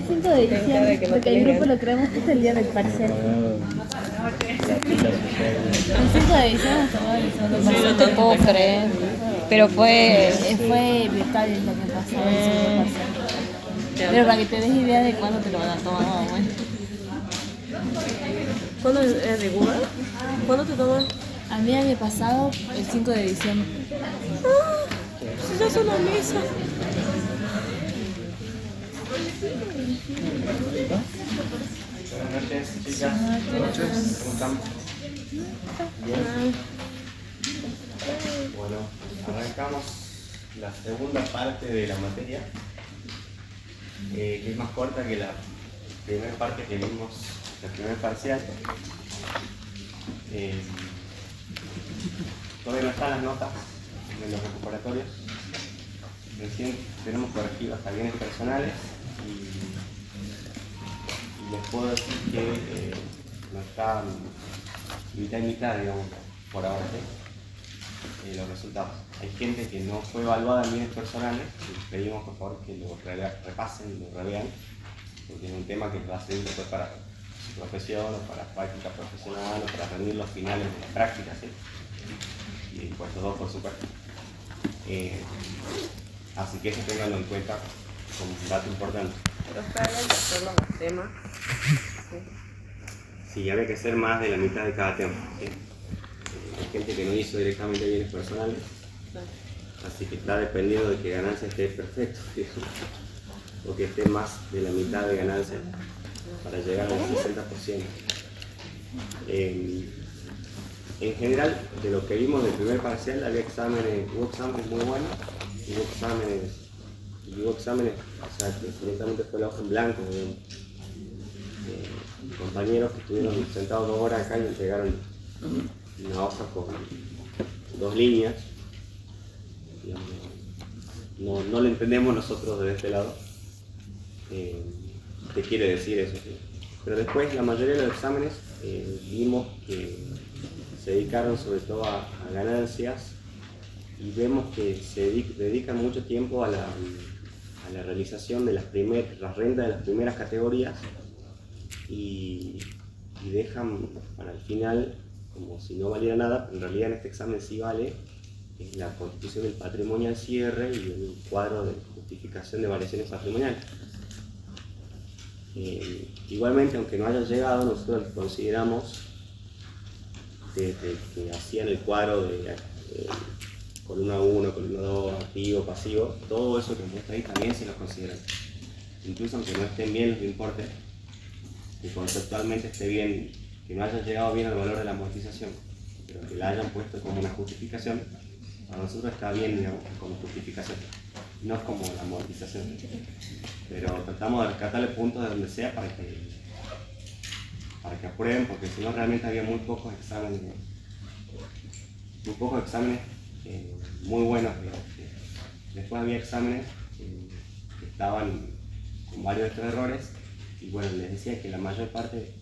5 de diciembre, porque el grupo lo creamos justo el día del parcial. El 5 de diciembre tomó el segundo parcial. No te puedo creer. Pero fue virtual lo que pasó en el segundo parcial. Pero para que te des idea de cuándo te lo van a tomar, bueno. ¿Cuándo es de Cuba? ¿Cuándo te toman? A mí el año pasado, el 5 de diciembre. Si ya son la mesa. Buenas noches, chicas. Buenas noches. ¿Cómo están? Bien. Bueno, arrancamos la segunda parte de la materia, que es más corta que la primera parte que vimos, la primera parcial. Todavía no están las notas de los recuperatorios. Recién tenemos corregido hasta bienes personales y les puedo decir que no están mitad y mitad, digamos, por ahora, ¿sí? Los resultados. Hay gente que no fue evaluada en bienes personales y pedimos por favor que lo repasen y lo revean, porque es un tema que va a servir después para su profesión o para práctica profesional o para rendir los finales de la práctica, ¿sí? Y pues los dos, por supuesto. Así que eso tenganlo en cuenta como un dato importante. Pero está bien que hacerlo los temas. Sí, habría que hacer más de la mitad de cada tema, ¿sí? Hay gente que no hizo directamente bienes personales, así que está dependiendo de que ganancia esté perfecto, digamos, o que esté más de la mitad de ganancia para llegar al 60%. En general, de lo que vimos del primer parcial, hubo exámenes muy buenos, hubo exámenes, o sea, que directamente fue la hoja en blanco de compañeros que estuvieron sentados 2 horas acá y entregaron una hoja con 2 líneas. Digamos, no lo entendemos nosotros de este lado. ¿Qué quiere decir eso? ¿Sí? Pero después la mayoría de los exámenes vimos que se dedicaron sobre todo a ganancias y vemos que se dedican mucho tiempo a la realización de las rentas de las primeras categorías y dejan para el final como si no valiera nada, pero en realidad en este examen sí vale, es la constitución del patrimonio al cierre y el cuadro de justificación de variaciones patrimoniales. Igualmente, aunque no haya llegado, nosotros consideramos que hacían el cuadro de columna 1, columna 2, activo, pasivo, todo eso que muestra ahí también se los consideran. Incluso aunque no estén bien los importes, que conceptualmente esté bien, que no haya llegado bien al valor de la amortización, pero que la hayan puesto como una justificación, para nosotros está bien, digamos, como justificación, no es como la amortización. Pero tratamos de rescatarle puntos de donde sea para que aprueben, porque si no realmente había muy pocos exámenes muy buenos, digamos. Después había exámenes que estaban con varios de estos errores, y bueno, les decía que la mayor parte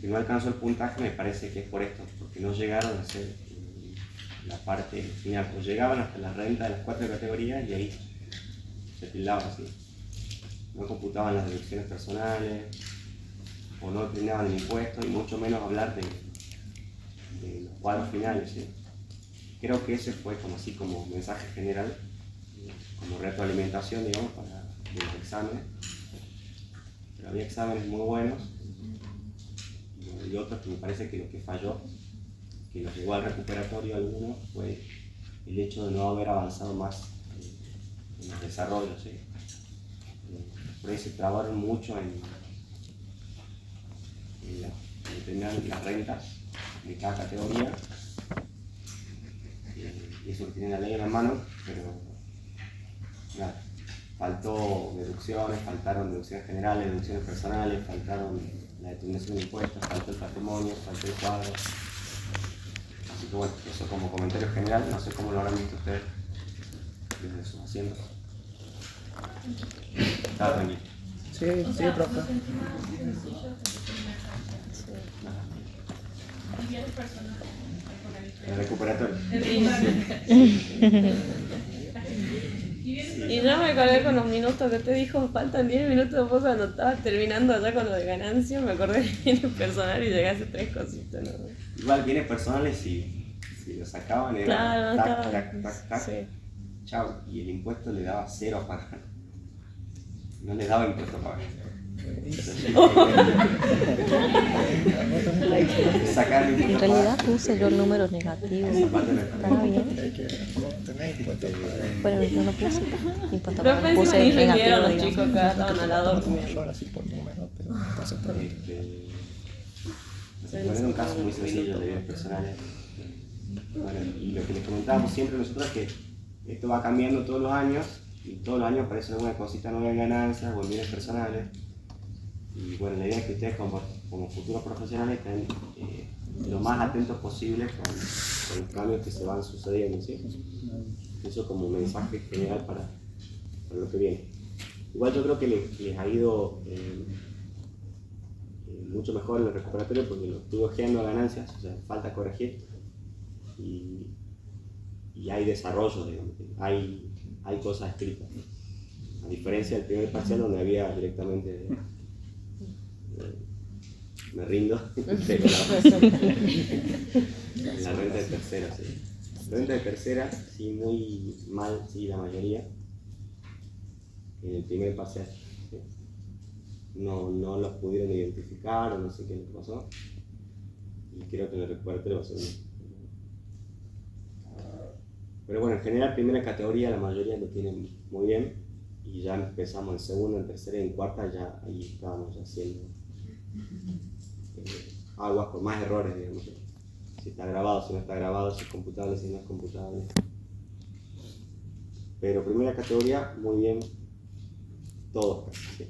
que no alcanzó el puntaje me parece que es por esto, porque no llegaron a hacer la parte final, o llegaban hasta la renta de las 4 categorías y ahí se tildaban así. No computaban las deducciones personales, o no declinaban el impuesto, y mucho menos hablar de los cuadros finales, ¿sí? Creo que ese fue como así como mensaje general, como retroalimentación, digamos, para los exámenes. Pero había exámenes muy buenos y otros que me parece que lo que falló, que nos llegó al recuperatorio algunos, fue el hecho de no haber avanzado más en los desarrollos, ¿sí? Por ahí se trabaron mucho en determinar las rentas de cada categoría, y eso que tienen la ley en la mano, pero nada, faltaron deducciones generales, deducciones personales, faltaron la determinación de impuestos, faltó el patrimonio, faltó el cuadro. Así que bueno, eso como comentario general, no sé cómo lo habrán visto ustedes desde sus asientos. ¿Está tranquilo? Sí, profe. El recuperatorio. Y yo me acordé con los minutos que te dijo, faltan 10 minutos, vos cuando estabas terminando allá con lo de ganancia, me acordé de bienes personales y llegaste 3 cositas, ¿no? Igual bienes personales, si lo sacaban era Claro, tac, estaba- tac, tac, tac, sí. chao. Y el impuesto le daba 0 a pagar. No le daba impuesto a pagar. Sacar el impuesto En a realidad pagar. puse yo el número negativo. Esa parte no está. Estaba bien. Pero yo no puse impuesto a Pero pagar, pensé puse que ni rindieron negativo, los digamos. chicos que estaban al lado durmiendo. Así por número, pero entonces por Bueno, era un caso muy sencillo de bienes personales. Bueno, y lo que les comentábamos siempre nosotros es que esto va cambiando todos los años y todos los años aparece alguna cosita nueva en ganancias o en bienes personales. Y bueno, la idea es que ustedes como futuros profesionales estén lo más atentos posible con los cambios que se van sucediendo, ¿sí? Eso como un mensaje general para lo que viene. Igual yo creo que les ha ido mucho mejor en el recuperatorio porque lo estuve generando ganancias, o sea, falta corregir y hay desarrollo, digamos, hay cosas escritas. A diferencia del primer parcial donde había directamente me rindo, pero la renta de tercera, sí. La renta de tercera, sí, muy mal, sí, la mayoría, en el primer parcial. Sí. No los pudieron identificar o no sé qué les pasó. Y creo que en el recuperatorio va a ser Pero bueno, en general, primera categoría, la mayoría lo tienen muy bien. Y ya empezamos en segunda, en tercera y en cuarta, ya ahí estábamos haciendo aguas con más errores, digamos. Si está grabado, si no está grabado, si es computable, si no es computable. Pero primera categoría, muy bien, todos casi, sí.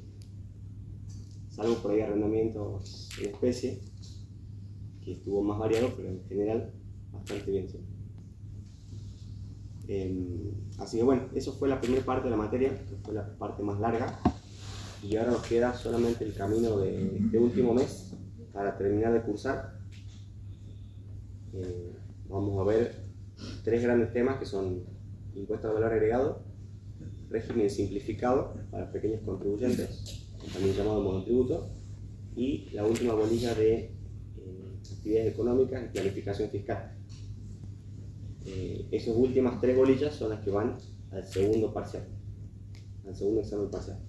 Salvo por ahí arrendamientos en especie, que estuvo más variado, pero en general bastante bien, sí. Así que bueno, eso fue la primera parte de la materia, que fue la parte más larga, y ahora nos queda solamente el camino de este último mes para terminar de cursar. Vamos a ver 3 grandes temas que son impuesto al valor agregado, régimen simplificado para pequeños contribuyentes, también llamado monotributo, y la última bolilla de actividades económicas y planificación fiscal. Esas últimas 3 bolillas son las que van al segundo parcial, al segundo examen parcial.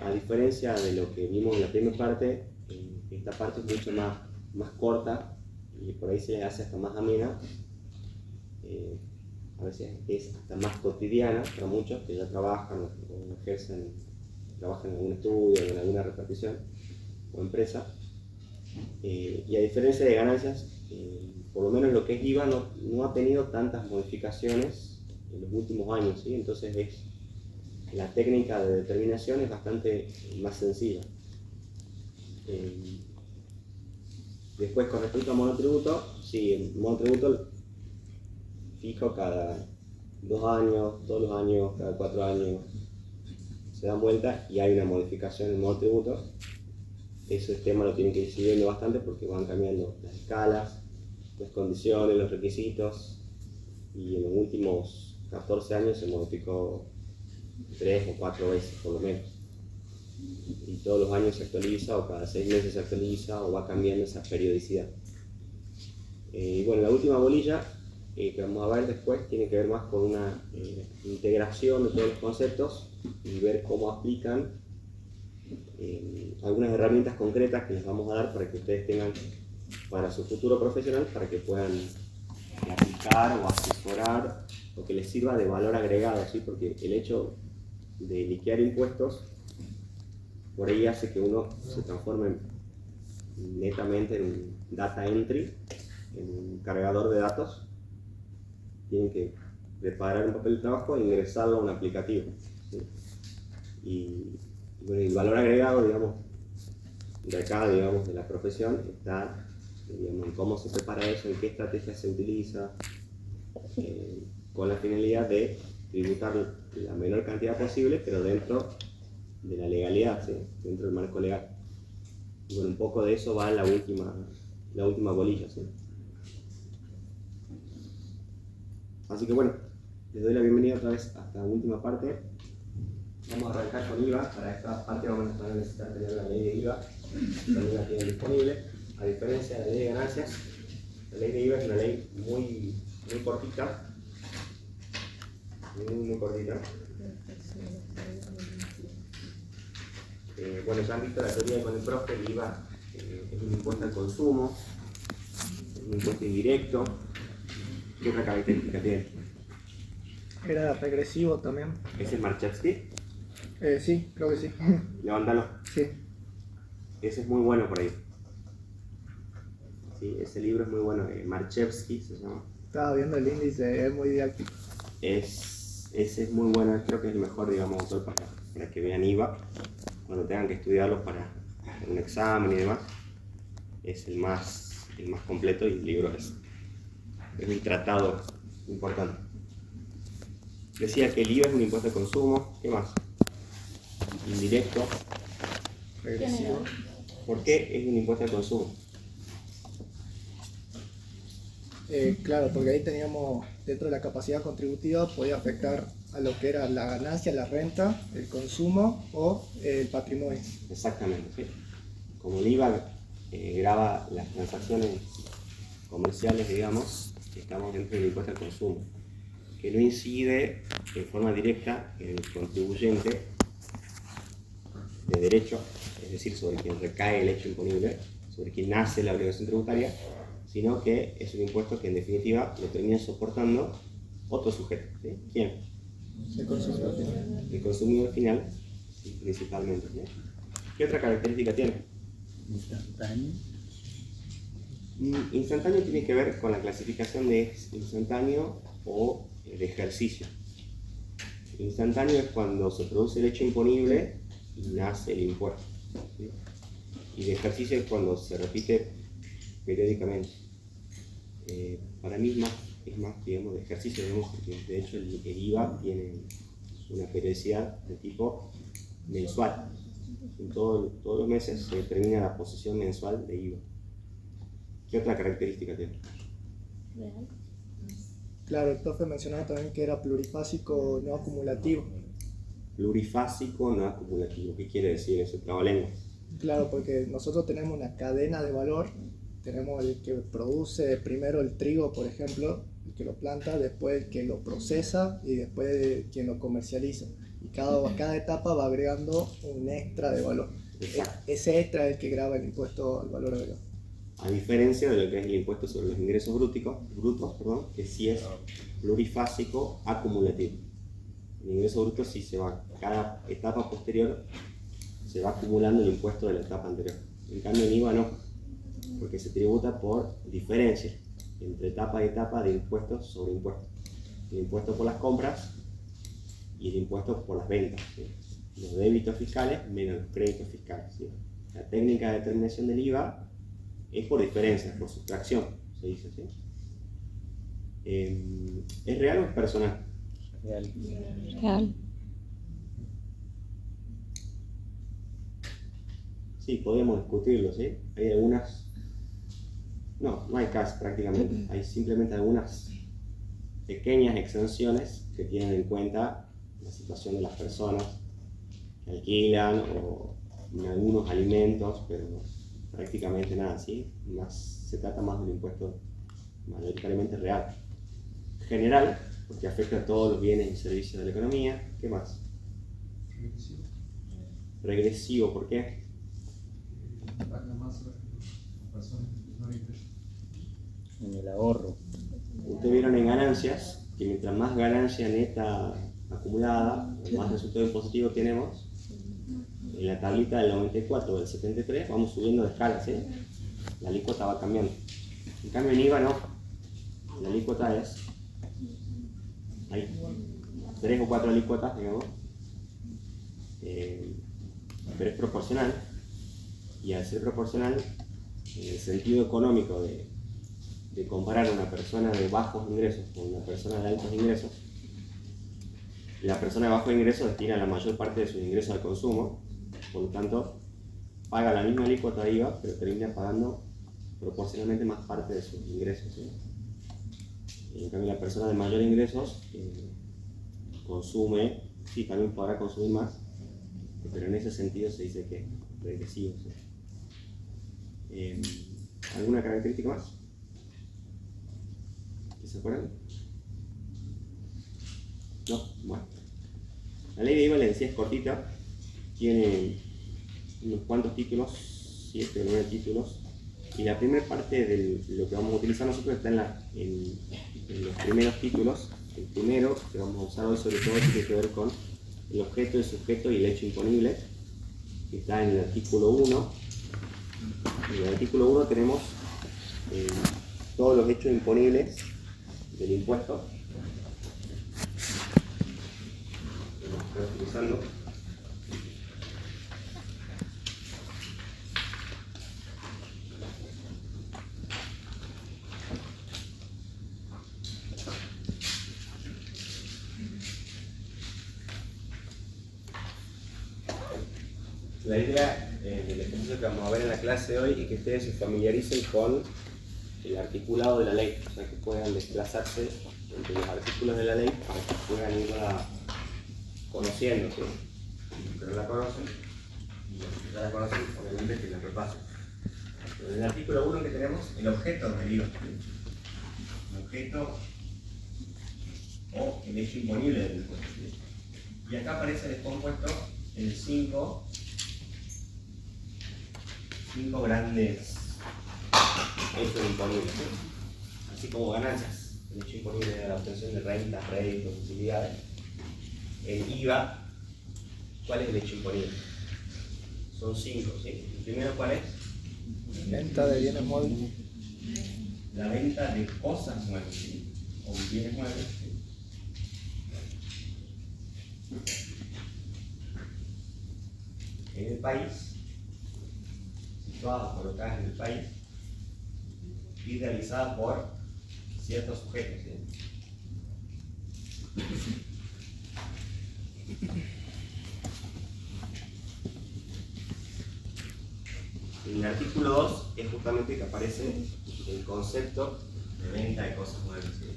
A diferencia de lo que vimos en la primera parte, esta parte es mucho más corta y por ahí se le hace hasta más amena. A veces es hasta más cotidiana para muchos que ya trabajan o ejercen, trabajan en algún estudio, en alguna repartición o empresa. Y a diferencia de ganancias, por lo menos lo que es IVA no ha tenido tantas modificaciones en los últimos años, ¿sí? Entonces la técnica de determinación es bastante más sencilla. Después, con respecto a monotributo, sí, el monotributo fijo cada 2 años, todos los años, cada 4 años se dan vuelta y hay una modificación en el monotributo. Ese tema lo tienen que ir siguiendo bastante porque van cambiando las escalas, las condiciones, los requisitos, y en los últimos 14 años se modificó 3 o 4 veces por lo menos. Y todos los años se actualiza, o cada 6 meses se actualiza, o va cambiando esa periodicidad. Y bueno, la última bolilla que vamos a ver después tiene que ver más con una integración de todos los conceptos y ver cómo aplican algunas herramientas concretas que les vamos a dar para que ustedes tengan para su futuro profesional, para que puedan aplicar o asesorar o que les sirva de valor agregado, ¿sí? Porque el hecho de liquidar impuestos por ahí hace que uno se transforme netamente en un data entry, en un cargador de datos. Tienen que preparar un papel de trabajo e ingresarlo a un aplicativo, ¿sí? Y bueno, el valor agregado, digamos, de acá, digamos, de la profesión está, digamos, en cómo se prepara eso, en qué estrategia se utiliza, con la finalidad de tributar la menor cantidad posible, pero dentro de la legalidad, ¿sí? Dentro del marco legal. Y bueno, un poco de eso va la última bolilla, ¿sí? Así que bueno, Les doy la bienvenida otra vez a esta última parte. Vamos a arrancar con IVA. Para esta parte vamos a necesitar tener la ley de IVA. También la tienen disponible. A diferencia de la ley de ganancias, la ley de IVA es una ley muy cortita. Muy cortita. Bueno, ya han visto la teoría con el profe. El IVA es un impuesto al consumo, es un impuesto indirecto. ¿Qué otra característica tiene? Era regresivo también. ¿Ese es Marchevsky? Sí, creo que sí. Levántalo. Sí. Ese es muy bueno por ahí. Sí, ese libro es muy bueno. Marchevsky se llama. Estaba viendo el índice, es muy didáctico. Ese es muy bueno. Creo que es el mejor, digamos, autor para que vean IVA. Cuando tengan que estudiarlo para un examen y demás. Es el más completo y el libro es un tratado importante. Decía que el IVA es un impuesto de consumo. ¿Qué más? Indirecto. Regresivo. ¿Por qué es un impuesto de consumo? Claro, porque ahí teníamos, dentro de la capacidad contributiva, podía afectar a lo que era la ganancia, la renta, el consumo o el patrimonio. Exactamente, ¿sí? Como el IVA grava las transacciones comerciales, digamos, estamos dentro del impuesto al consumo, que no incide en forma directa en el contribuyente de derecho, es decir, sobre quien recae el hecho imponible, sobre quien nace la obligación tributaria, sino que es un impuesto que en definitiva lo termina soportando otro sujeto. ¿Sí? ¿Quién? El consumidor final. El consumidor final, sí, principalmente. ¿Sí? ¿Qué otra característica tiene? Instantáneo. Instantáneo tiene que ver con la clasificación de instantáneo o de ejercicio. Instantáneo es cuando se produce el hecho imponible y nace el impuesto. ¿Sí? Y de ejercicio es cuando se repite periódicamente. Para mí es más, digamos, de ejercicio, digamos, porque de hecho el IVA tiene una periodicidad de tipo mensual. En todos los meses se determina la posición mensual de IVA. ¿Qué otra característica tiene? Claro, el profe mencionaba también que era plurifásico no acumulativo. Plurifásico no acumulativo. ¿Qué quiere decir ese trabalengua? Claro, porque nosotros tenemos una cadena de valor. Tenemos el que produce primero el trigo, por ejemplo, el que lo planta, después el que lo procesa y después quien lo comercializa. Y cada etapa va agregando un extra de valor. Exacto. Ese extra es el que grava el impuesto al valor agregado. A diferencia de lo que es el impuesto sobre los ingresos brutos, que sí es plurifásico acumulativo. El ingreso bruto sí se va, cada etapa posterior se va acumulando el impuesto de la etapa anterior. En cambio el IVA no, porque se tributa por diferencia entre etapa y etapa de impuestos sobre impuestos. El impuesto por las compras y el impuesto por las ventas. ¿Sí? Los débitos fiscales menos los créditos fiscales. ¿Sí? La técnica de determinación del IVA es por diferencia, por sustracción, se dice. ¿Sí? ¿Es real o es personal? Real. Real. Sí, podemos discutirlo, ¿sí? Hay algunas... No hay casi prácticamente. Hay simplemente algunas pequeñas exenciones que tienen en cuenta la situación de las personas que alquilan o en algunos alimentos, pero prácticamente nada, ¿sí? Se trata más de un impuesto mayoritariamente real. General, porque afecta a todos los bienes y servicios de la economía. ¿Qué más? Regresivo, ¿por qué? En el ahorro. Ustedes vieron en ganancias que mientras más ganancia neta acumulada, más resultado impositivo tenemos. En la tablita del 94 o del 73 vamos subiendo de escala, ¿sí? La alícuota va cambiando. En cambio en IVA no. La alícuota es... Hay 3 o 4 alícuotas, digamos. Pero es proporcional. Y al ser proporcional, en el sentido económico de comparar a una persona de bajos ingresos con una persona de altos ingresos, la persona de bajos ingresos destina la mayor parte de sus ingresos al consumo, por lo tanto paga la misma alícuota de IVA, pero termina pagando proporcionalmente más parte de sus ingresos, ¿sí? Y en cambio la persona de mayor ingresos consume, sí, también podrá consumir más, pero en ese sentido se dice que es regresivo. ¿Sí? ¿Alguna característica más? ¿Que se acuerdan? No, bueno. La ley de IVA, les decía, es cortita, tiene unos cuantos títulos, 7 o 9 títulos, y la primera parte de lo que vamos a utilizar nosotros está en los primeros títulos. El primero que vamos a usar hoy sobre todo tiene que ver con el objeto, el sujeto y el hecho imponible, que está en el artículo 1. En el artículo 1 tenemos todos los hechos imponibles del impuesto. Lo estoy utilizando. La idea del ejercicio que vamos a ver en la clase de hoy es que ustedes se familiaricen con el articulado de la ley, o sea que puedan desplazarse entre los artículos de la ley para que puedan irla conociendo, ¿sí? Los que no la conocen y los que ya la conocen, obviamente que la repasen. En el artículo 1 que tenemos el objeto del IVA, el objeto o el hecho imponible del impuesto, ¿sí? Y acá aparece descompuesto en 5 grandes hechos imponibles, ¿sí? Así como ganancias. El hecho imponible de la obtención de rentas, réditos, utilidades. El IVA, ¿cuál es el hecho imponible? Son 5, ¿sí? El primero, ¿cuál es? Venta de bienes móviles. La venta de cosas muebles, ¿sí? O bienes muebles, ¿sí? En el país, situadas o colocadas en el país, y realizadas por ciertos sujetos, ¿sí? En el artículo 2 es justamente que aparece el concepto de venta de cosas muebles, ¿sí?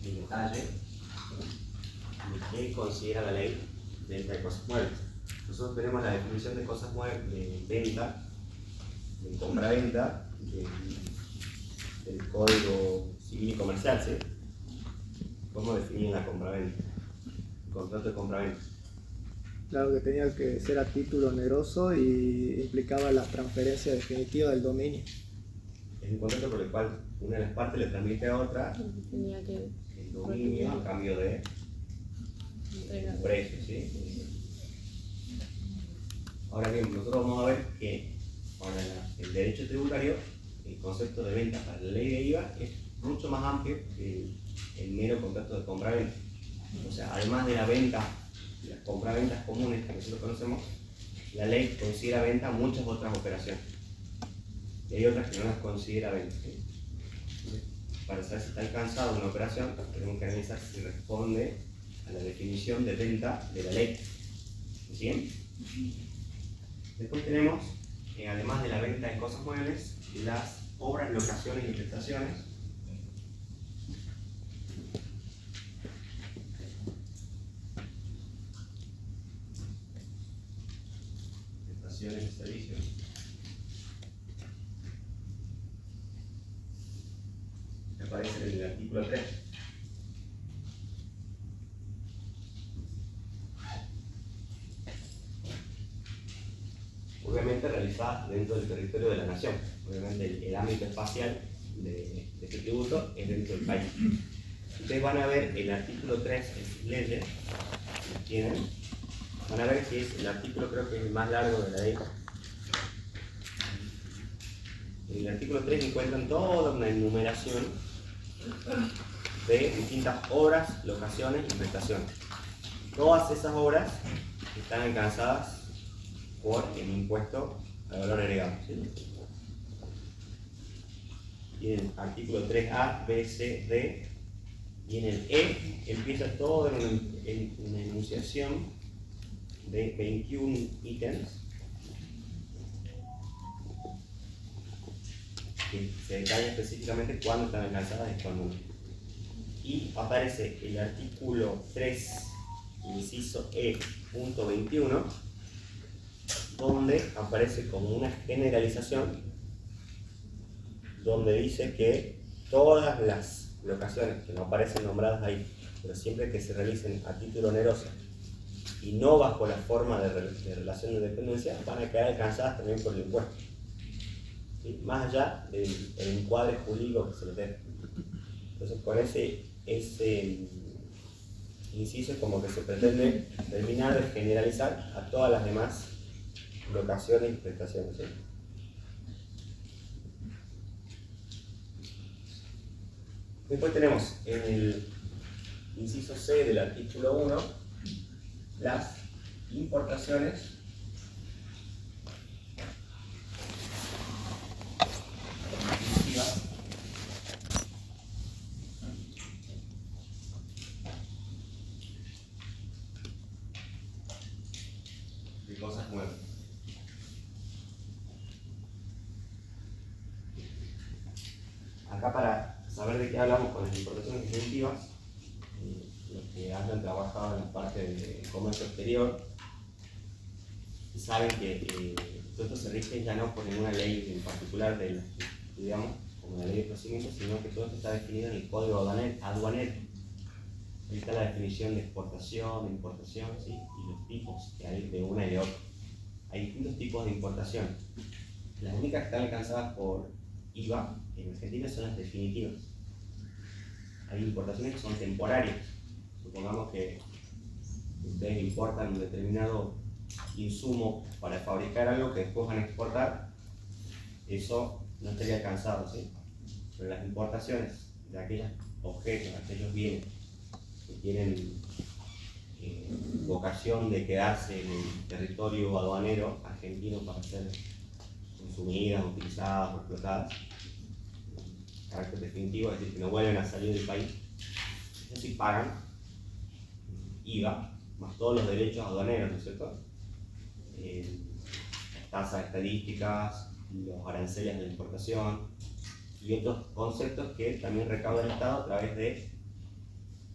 En detalle, ¿qué considera la ley venta de cosas muebles? Nosotros tenemos la definición de cosas muebles, de venta, de compra-venta, del Código Civil y Comercial, ¿sí? ¿Cómo definir la compra-venta? El contrato de compra-venta. Claro que tenía que ser a título oneroso y implicaba la transferencia definitiva del dominio. Es un contrato por el cual una de las partes le transmite a otra Tenía que el dominio a cambio de entregar. un precio, ¿sí? Ahora bien, nosotros vamos a ver que para el derecho tributario el concepto de venta para la ley de IVA es mucho más amplio que el mero contrato de compra-venta. O sea, además de la venta, las compraventas comunes que nosotros conocemos, la ley considera venta muchas otras operaciones. Y hay otras que no las considera venta, ¿sí? Entonces, para saber si está alcanzada una operación, tenemos que analizar si responde a la definición de venta de la ley. ¿Me siguen? Después tenemos, además de la venta de cosas muebles, las obras, locaciones y prestaciones. Prestaciones y servicios. Que aparece en el artículo 3. Obviamente realizadas dentro del territorio de la nación. Obviamente el ámbito espacial de este tributo es dentro del país. Ustedes van a ver el artículo 3 en sus leyes, lo tienen. Van a ver que es el artículo, creo que es el más largo de la ley. En el artículo 3 encuentran toda una enumeración de distintas obras, locaciones y prestaciones. Todas esas obras están alcanzadas por el impuesto al valor agregado, ¿sí? Y en el artículo 3A, B, C, D, y en el E empieza toda una enunciación de 21 ítems que se detalla específicamente cuándo están alcanzadas y cuándo no. y aparece el artículo 3, inciso E, punto 21, donde aparece como una generalización, donde dice que todas las locaciones que no aparecen nombradas ahí, pero siempre que se realicen a título oneroso y no bajo la forma de relación de dependencia, van a quedar alcanzadas también por el impuesto. ¿Sí? Más allá del encuadre jurídico que se les dé. Entonces, con ese inciso es como que se pretende terminar de generalizar a todas las demás locaciones y prestaciones. ¿Sí? Después tenemos en el inciso C del artículo 1 las importaciones exclusivas de cosas nuevas. Acá, para saber de qué hablamos con las importaciones definitivas, los que hayan trabajado en la parte de comercio exterior saben que todo esto se rige ya no por ninguna ley en particular de las que estudiamos, como la ley de procedimientos, sino que todo esto está definido en el código aduanero. Ahí está la definición de exportación, de importación, ¿sí? Y los tipos que hay de una y de otra. Hay distintos tipos de importación. Las únicas que están alcanzadas por IVA en Argentina son las definitivas. Hay importaciones que son temporarias. Supongamos que ustedes importan un determinado insumo para fabricar algo que después van a exportar, eso no estaría alcanzado, ¿sí? Pero las importaciones de aquellos objetos, aquellos bienes que tienen vocación de quedarse en el territorio aduanero argentino para ser consumidas, utilizadas o explotadas, carácter definitivo, es decir, que no vuelven a salir del país, ellos sí pagan IVA, más todos los derechos aduaneros, ¿no es cierto? Tasas estadísticas, los aranceles de importación y otros conceptos que también recauda el Estado a través de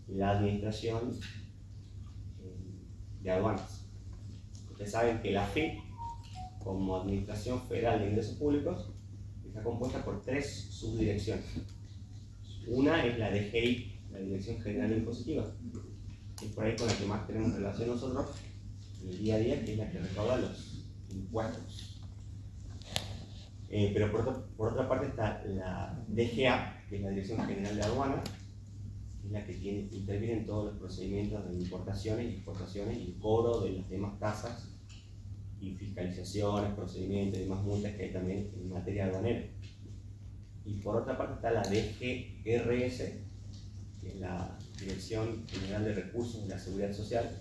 la administración de aduanas. Ustedes saben que la AFIP, como Administración Federal de Ingresos Públicos, está compuesta por 3 subdirecciones. Una es la DGI, la Dirección General Impositiva, que es por ahí con la que más tenemos relación nosotros en el día a día, que es la que recauda los impuestos. Pero por otra parte está la DGA, que es la Dirección General de Aduanas, que es la que interviene en todos los procedimientos de importaciones y exportaciones y el cobro de las demás tasas y fiscalizaciones, procedimientos y demás multas que hay también en materia aduanera. Y por otra parte está la DGRS, que es la Dirección General de Recursos de la Seguridad Social,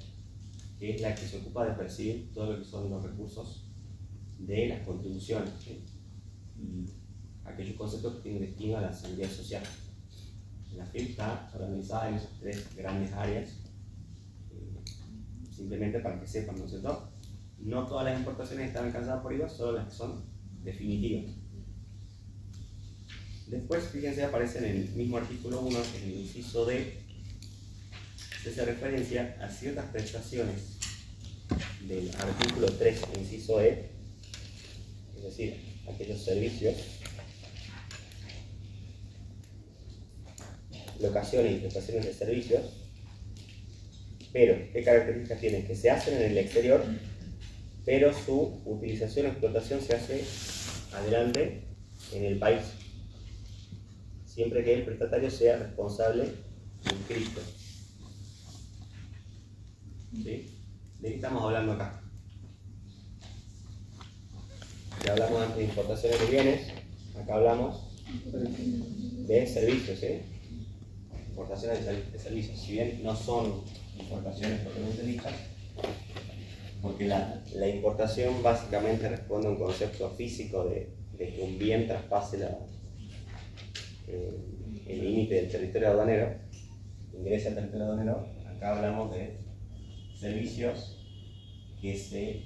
que es la que se ocupa de percibir todo lo que son los recursos de las contribuciones, ¿sí? Y aquellos conceptos que tienen destino a la seguridad social. La FIP está organizada en esas 3 grandes áreas, simplemente para que sepan, ¿no es cierto? No todas las importaciones están alcanzadas por IVA, solo las que son definitivas. Después, fíjense, aparece en el mismo artículo 1, en el inciso D, se hace referencia a ciertas prestaciones del artículo 3, inciso E, es decir, aquellos servicios, locaciones y prestaciones de servicios, pero ¿qué características tienen? Que se hacen en el exterior, pero su utilización o explotación se hace adelante en el país, siempre que el prestatario sea responsable inscrito. ¿Sí? ¿De qué estamos hablando acá? Ya hablamos antes de importaciones de bienes, acá hablamos de servicios, ¿sí? Importaciones de servicios, si bien no son importaciones propiamente dichas, porque la importación básicamente responde a un concepto físico de que un bien traspase el límite del territorio aduanero, ingrese al territorio aduanero. Acá hablamos de servicios que se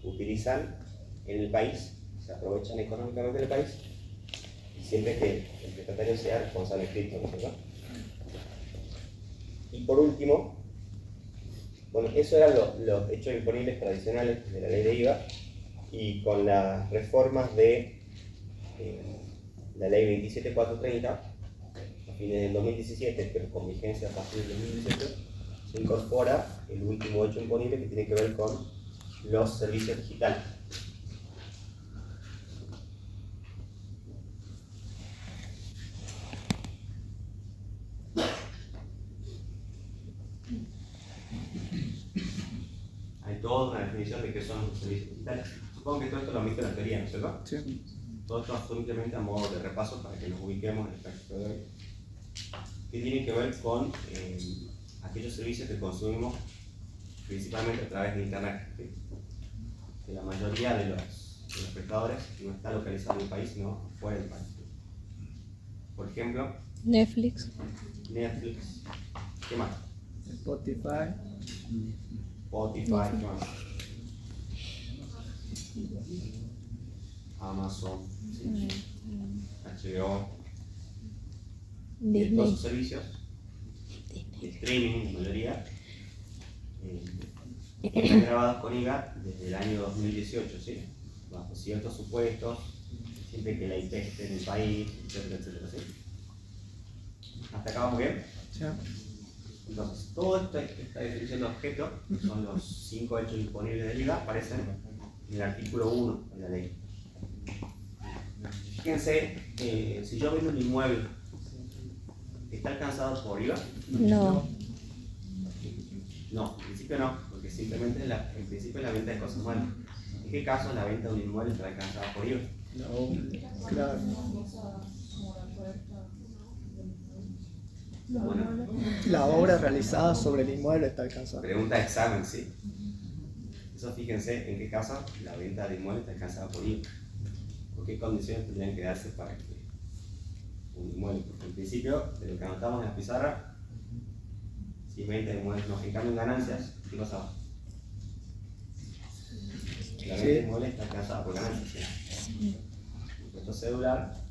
utilizan en el país, se aprovechan económicamente del país, y siempre que el prestatario sea responsable inscrito, ¿no es cierto? Y por último, bueno, eso eran los hechos imponibles tradicionales de la ley de IVA, y con las reformas de la ley 27430, a fines del 2017, pero con vigencia a partir del 2018, se incorpora el último hecho imponible que tiene que ver con los servicios digitales. Hay toda una definición de qué son los servicios digitales. Supongo que todo esto lo han visto en la teoría, ¿no es cierto? Sí. Todo esto simplemente a modo de repaso para que nos ubiquemos en el texto de hoy, que tiene que ver con aquellos servicios que consumimos principalmente a través de Internet. ¿Sí? Que la mayoría de los prestadores no está localizado en el país, sino fuera del país. Por ejemplo, Netflix. Netflix. ¿Qué más? Spotify. Spotify, ¿qué más? Amazon, ¿sí? HBO. Y Disney. todos sus servicios de streaming, la mayoría, están grabados con IVA desde el año 2018, ¿sí? Bajo ciertos supuestos, siempre que la IP esté en el país, etcétera, etcétera, ¿sí? ¿Hasta acá vamos bien? Sí. Entonces, toda esta definición de objeto, que son los 5 hechos disponibles del IVA, aparecen en el artículo 1 de la ley. Fíjense, si yo vendo un inmueble, ¿está alcanzado por IVA? No. No, en principio no, porque simplemente en principio es la venta de cosas muebles. ¿En qué caso la venta de un inmueble está alcanzada por IVA? No, claro. Bueno, La obra realizada sobre el inmueble está alcanzada. pregunta de examen, sí. Eso fíjense en qué caso la venta de inmueble está alcanzada por IVA. ¿Por qué condiciones tendrían que darse para que un inmueble? Porque en principio, de lo que anotamos en la pizarra, si venta de inmuebles no, en cambio en ganancias, ¿qué pasaba? La venta de inmuebles está alcanzada por ganancias, ¿sí? Impuesto cedular,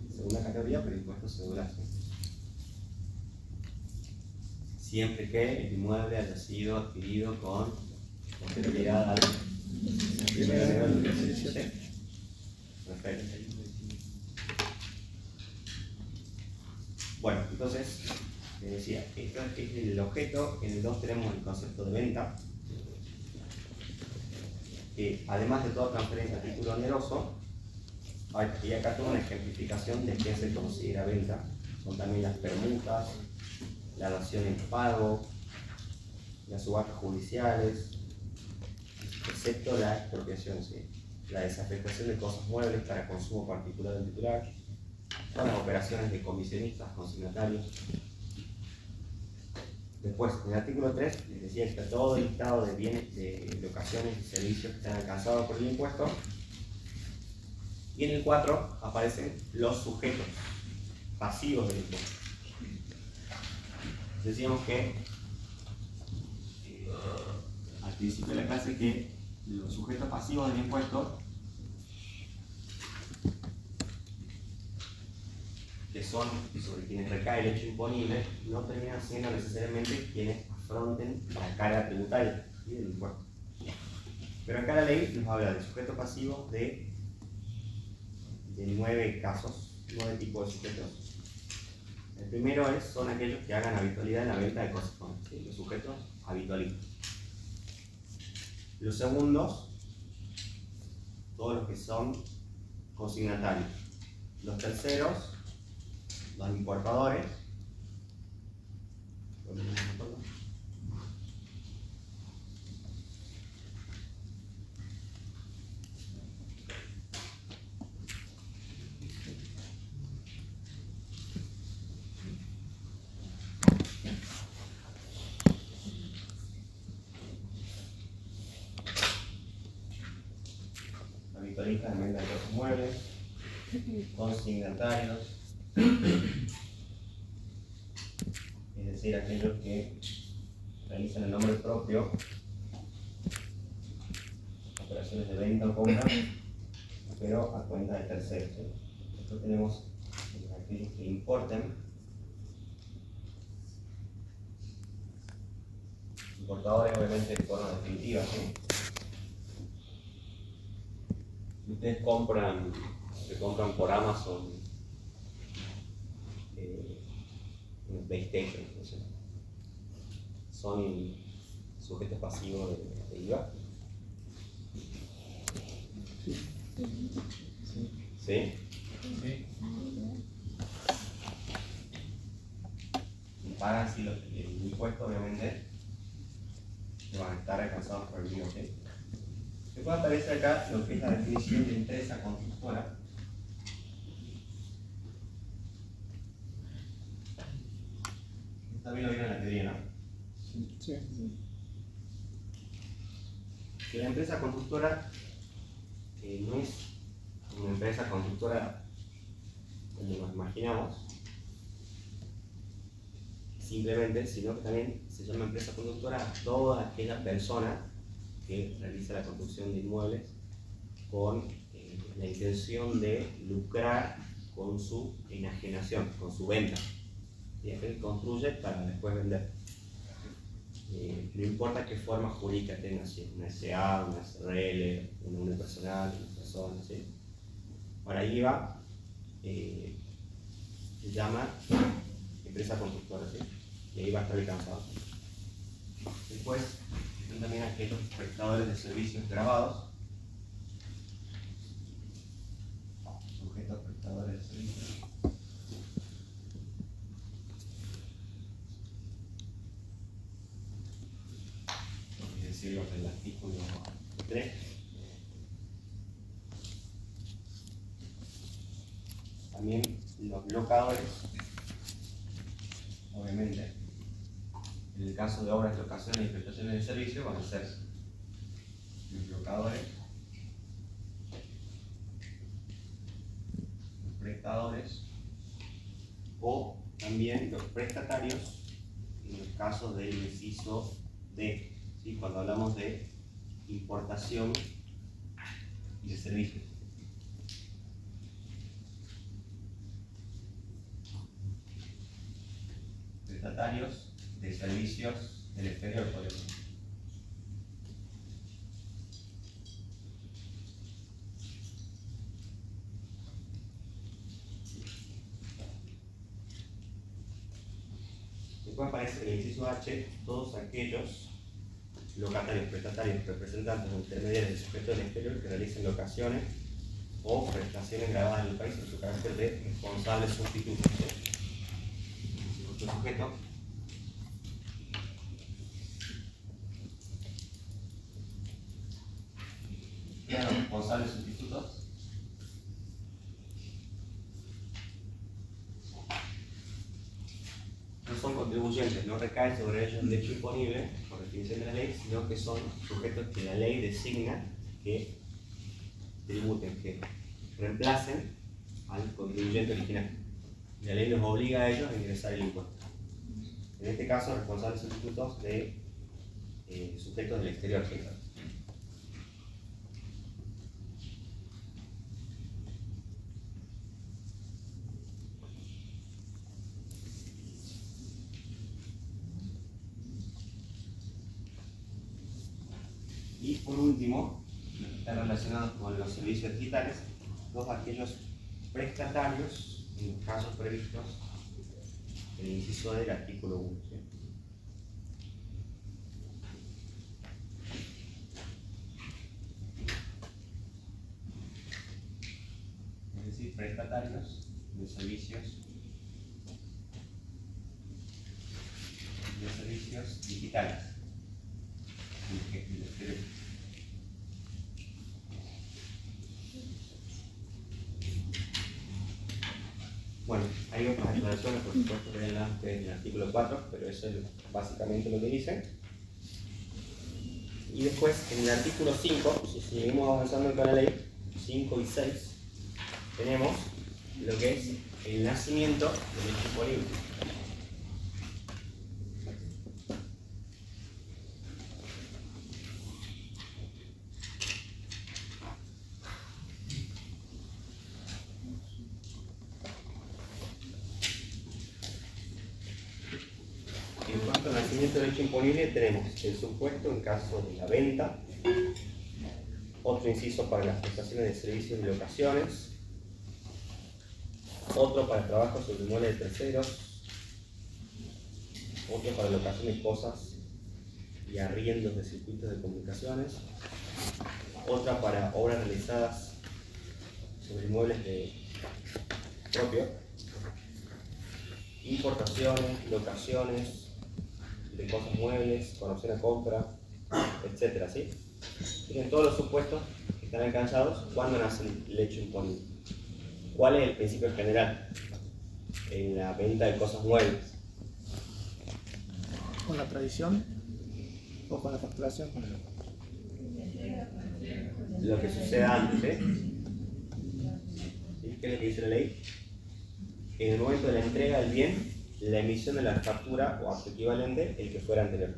segunda categoría, pero impuesto cedular, ¿sí? Siempre que el inmueble haya sido adquirido con posterioridad al 1 de enero del 2017. Perfecto. Bueno, entonces, les decía, esto es el objeto. En el 2 tenemos el concepto de venta, que además de toda transferencia a título oneroso, y acá tengo una ejemplificación de qué se considera venta. Son también las permutas, la dación en pago, las subastas judiciales, excepto la expropiación, ¿sí? La desafectación de cosas muebles para consumo particular del titular, todas las operaciones de comisionistas, consignatarios. Después, en el artículo 3, les decía que está todo el listado de bienes, de locaciones y servicios que están alcanzados por el impuesto. Y en el 4 aparecen los sujetos pasivos del impuesto. Decíamos que al principio de la clase que los sujetos pasivos del impuesto, que son sobre quienes recae el hecho imponible, no terminan siendo necesariamente quienes afronten la carga tributaria, ¿sí?, del impuesto. Pero acá la ley nos habla de sujetos pasivos de 9 casos, 9 tipos de sujetos. El primero son aquellos que hagan habitualidad en la venta de cosas muebles, ¿sí?, los sujetos habitualistas. Los segundos, todos los que son consignatarios. Los terceros, los importadores. Habitualistas en venta de cosas muebles, consignatarios, es decir, aquellos que realizan en nombre propio operaciones de venta o compra, pero a cuenta de terceros, ¿sí? Después tenemos aquellos que importan, importadores obviamente de forma definitiva, ¿sí? Ustedes compran por Amazon un PlayStation, no sé. Son sujetos pasivos de IVA. ¿Sí? Y pagan si el impuesto, obviamente, que van a estar alcanzados por el mismo tiempo. Después aparece acá lo que es la definición de empresa constructora. También lo vieron en la teoría, ¿no? Sí. Que la empresa constructora no es una empresa constructora como nos imaginamos, simplemente, sino que también se llama empresa constructora a toda aquella persona que realiza la construcción de inmuebles con la intención de lucrar con su enajenación, con su venta. Y aquel que construye para después vender. No importa qué forma jurídica tenga, si una SA, una SRL, una unipersonal, una persona, ¿sí? Ahora IVA se llama empresa constructora, ¿sí? Y ahí va a estar alcanzado. Después están también aquellos prestadores de servicios grabados, sujetos prestadores de servicios. Es decir, los del artículo 3. También los locadores, obviamente, en el caso de obras, locaciones y prestaciones de servicio van a ser los locadores, los prestadores o también los prestatarios en los casos del inciso D, ¿sí? Cuando hablamos de importación y de servicios. Prestatarios de servicios del exterior, por ejemplo. Después aparece en el inciso H todos aquellos locatarios, prestatarios, representantes o intermediarios del sujeto del exterior que realicen locaciones o prestaciones grabadas en el país en su carácter de responsable sustituto. Otro sujeto y a los responsables sustitutos no son contribuyentes, no recae sobre ellos el derecho imponible por definición de la ley, sino que son sujetos que la ley designa que tributen, que reemplacen al contribuyente original. La ley los obliga a ellos a ingresar el impuesto. En este caso, responsables sustitutos de sujetos del exterior. ¿Sí? Y por último, están relacionados con los servicios digitales, todos aquellos prestatarios en los casos previstos en el inciso del artículo 1. ¿Sí? Es decir, prestatarios de servicios digitales. Bueno, hay otras aclaraciones, por supuesto, que en el artículo 4, pero eso es básicamente lo que dice. Y después, en el artículo 5, si seguimos avanzando con la ley, 5 y 6, tenemos lo que es el nacimiento del hecho imponible. nacimiento del hecho imponible tenemos el supuesto en caso de la venta, otro inciso para las prestaciones de servicios y locaciones, otro para trabajo sobre inmuebles de terceros, otro para locación de cosas y arriendos de circuitos de comunicaciones, otra para obras realizadas sobre inmuebles de propio, importaciones, locaciones de cosas muebles, con opción a compra, etcétera, ¿sí? Tienen todos los supuestos que están alcanzados cuando nace el hecho imponible. ¿Cuál es el principio general en la venta de cosas muebles? ¿Con la tradición o con la facturación? Lo que suceda antes, ¿eh? ¿Sí? ¿Qué es lo que dice la ley? En el momento de la entrega del bien, la emisión de la factura o acto equivalente, el que fuera anterior.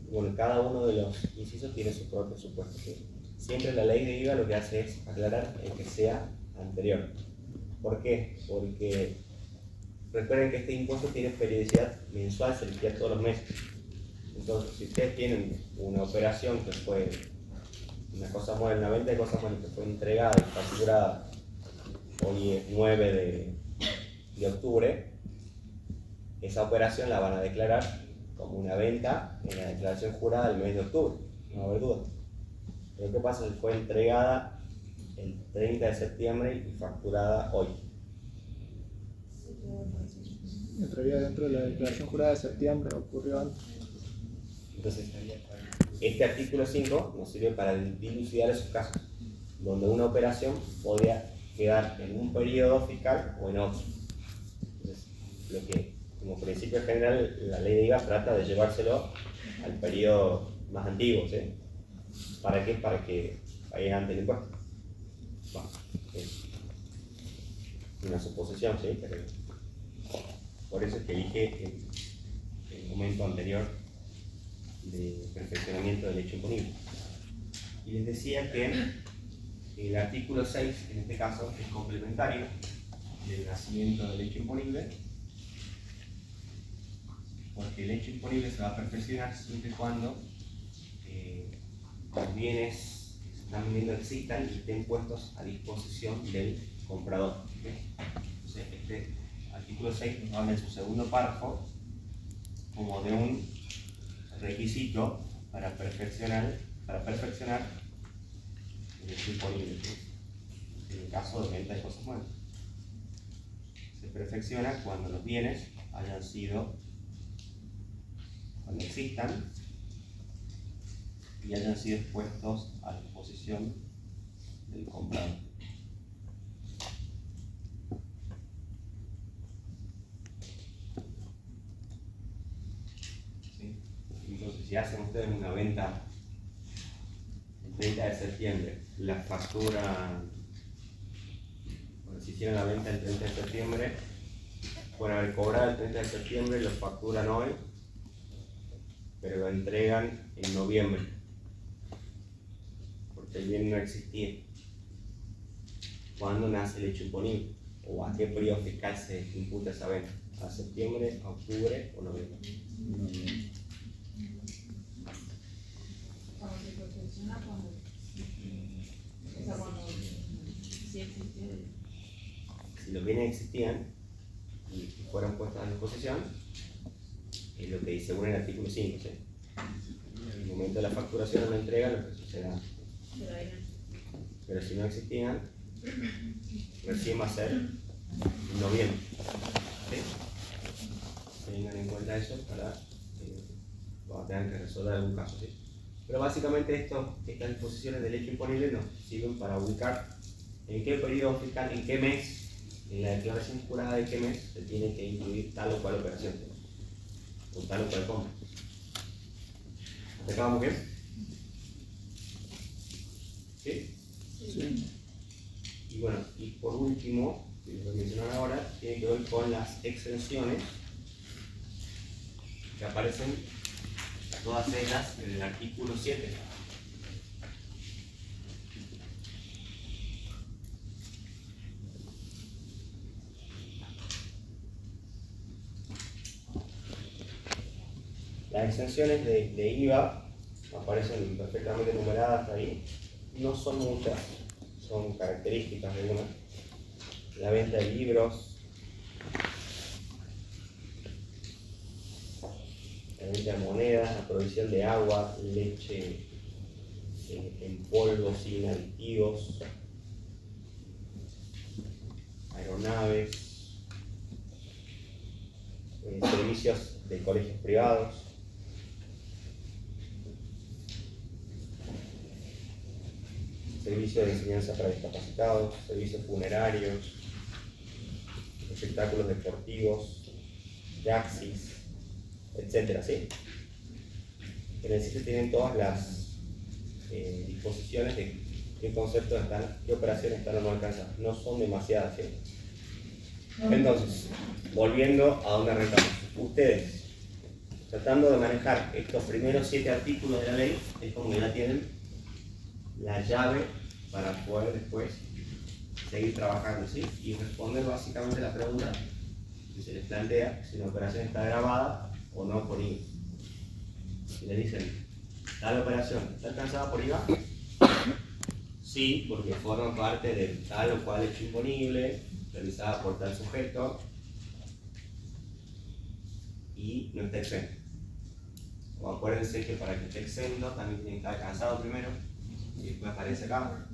Bueno, cada uno de los incisos tiene su propio supuesto, ¿sí? Siempre la ley de IVA lo que hace es aclarar el que sea anterior. ¿Por qué? Porque recuerden que este impuesto tiene periodicidad mensual, se liquida todos los meses. Entonces, si ustedes tienen una operación que fue una cosa mueble, una venta de cosas muebles que fue entregada y facturada, hoy es 9 de octubre, esa operación la van a declarar como una venta en la declaración jurada del mes de octubre, no va a haber duda. Pero ¿qué pasa si fue entregada el 30 de septiembre y facturada hoy? Entraría dentro de la declaración jurada de septiembre, ocurrió antes. Entonces, este artículo 5 nos sirve para dilucidar esos casos, donde una operación podría quedar en un periodo fiscal o en otro. Entonces, lo que, como principio general, la ley de IVA trata de llevárselo al periodo más antiguo, ¿sí? ¿Para qué? Para que paguen antes el impuesto. Bueno, es una suposición, ¿sí? Pero por eso es que elige el momento anterior de perfeccionamiento del hecho imponible. Y les decía que el artículo 6, en este caso, es complementario del nacimiento del hecho imponible, porque el hecho imponible se va a perfeccionar siempre y cuando los bienes que se están vendiendo existan y estén puestos a disposición del comprador. ¿Okay? Entonces, este artículo 6 nos habla en su segundo párrafo como de un requisito para perfeccionar el hecho imponible, ¿sí? En el caso de venta de cosas muebles. Se perfecciona cuando los bienes cuando existan y hayan sido puestos a disposición del comprador. ¿Sí? Entonces, si hacen ustedes una venta el 30 de septiembre, la factura, bueno, si hicieron la venta el 30 de septiembre, por haber cobrado el 30 de septiembre, lo facturan hoy, pero lo entregan en noviembre, porque el bien no existía. ¿Cuándo nace el hecho imponible? ¿O a qué periodo fiscal se imputa esa venta? ¿A septiembre, a octubre o noviembre? Cuando se perfecciona, cuando sí existe. Si los bienes existían y fueron puestos a disposición, es lo que dice según el artículo 5, ¿sí? En el momento de la facturación o la entrega, lo que suceda. Pero si no existían, recién va a ser en noviembre, ¿sí? Tengan en cuenta eso para cuando tengan que resolver algún caso, ¿sí? Pero básicamente estas disposiciones del hecho imponible nos sirven para ubicar en qué periodo fiscal, en qué mes, en la declaración jurada de qué mes se tiene que incluir tal o cual operación, o tal o cual compra. ¿Te acabamos bien? ¿Sí? Sí. Y bueno, y por último, que les voy a mencionar ahora, tiene que ver con las exenciones que aparecen todas ellas en el artículo 7. Las exenciones de IVA aparecen perfectamente numeradas ahí. No son muchas, son características de una. La venta de libros, la venta de monedas, la provisión de agua, leche en polvo sin aditivos, aeronaves, servicios de colegios privados, servicios de enseñanza para discapacitados, servicios funerarios, espectáculos deportivos, taxis, etcétera, ¿sí? En el sitio tienen todas las disposiciones de qué conceptos están, qué operaciones están o no alcanzadas. No son demasiadas, ¿sí? Entonces, volviendo a donde arrancamos. Ustedes, tratando de manejar estos primeros 7 artículos de la ley, es como que ya tienen la llave para poder después seguir trabajando, ¿sí? Y responder básicamente la pregunta que se les plantea si la operación está grabada o no por IVA. Si le dicen, tal operación está alcanzada por IVA, sí, porque forma parte de tal o cual hecho imponible, realizada por tal sujeto, y no está exento. O acuérdense que para que esté exento también tiene que estar alcanzado primero, y después aparece acá.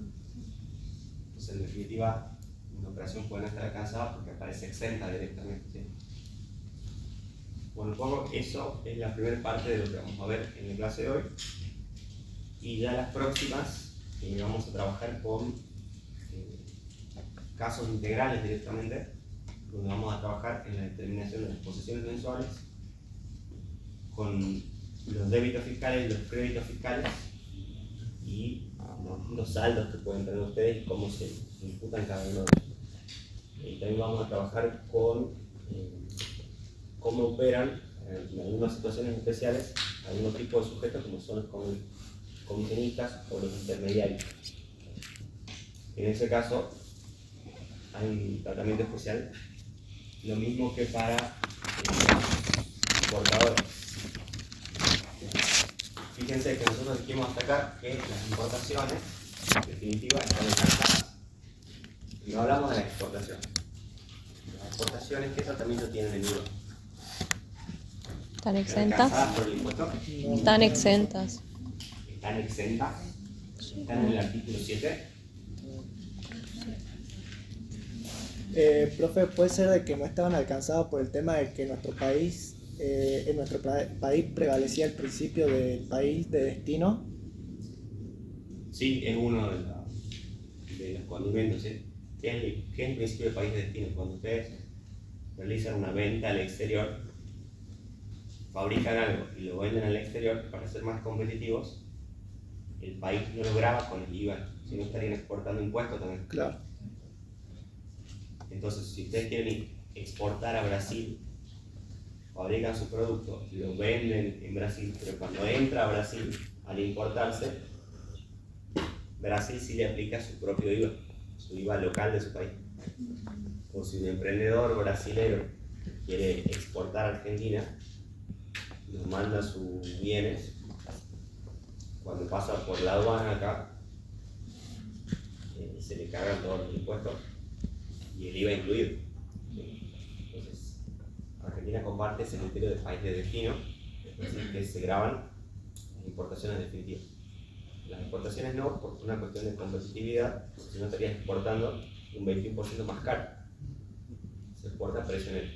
Entonces, en definitiva, una operación puede no estar alcanzada porque aparece exenta directamente, ¿sí? Bueno, un poco eso es la primera parte de lo que vamos a ver en la clase de hoy. Y ya las próximas vamos a trabajar con casos integrales directamente, donde vamos a trabajar en la determinación de las posiciones mensuales, con los débitos fiscales y los créditos fiscales, y los saldos que pueden tener ustedes y cómo se imputan cada uno de ellos. Y también vamos a trabajar con cómo operan en algunas situaciones especiales algunos tipos de sujetos como son los comisionistas o los intermediarios. En ese caso hay un tratamiento especial, lo mismo que para importadores. Fíjense que nosotros dijimos hasta acá que las importaciones en definitiva están alcanzadas. No hablamos de la exportación. Las exportaciones, ¿qué tratamiento tienen en IVA? ¿Están ¿Están exentas? alcanzadas por el impuesto? Están exentas. ¿Están exentas? ¿Están en el artículo 7? Profe, puede ser de que no estaban alcanzados por el tema de que nuestro país, en nuestro país prevalecía el principio del país de destino. Sí, es uno de los condimentos, ¿sí? ¿Qué es el principio del país de destino? Cuando ustedes realizan una venta al exterior, fabrican algo y lo venden al exterior para ser más competitivos, el país no lo graba con el IVA, sino estarían exportando impuestos también. Claro. Entonces, si ustedes quieren exportar a Brasil, fabrican su producto, lo venden en Brasil, pero cuando entra a Brasil, al importarse, Brasil sí le aplica su propio IVA, su IVA local de su país. O si un emprendedor brasilero quiere exportar a Argentina, nos manda sus bienes, cuando pasa por la aduana acá, se le cargan todos los impuestos y el IVA incluido. Entonces, Argentina comparte ese criterio de país de destino, es decir, que se graban las importaciones definitivas. Las exportaciones no, por una cuestión de competitividad, si no estarías exportando un 21% más caro. Se exporta a precio neto.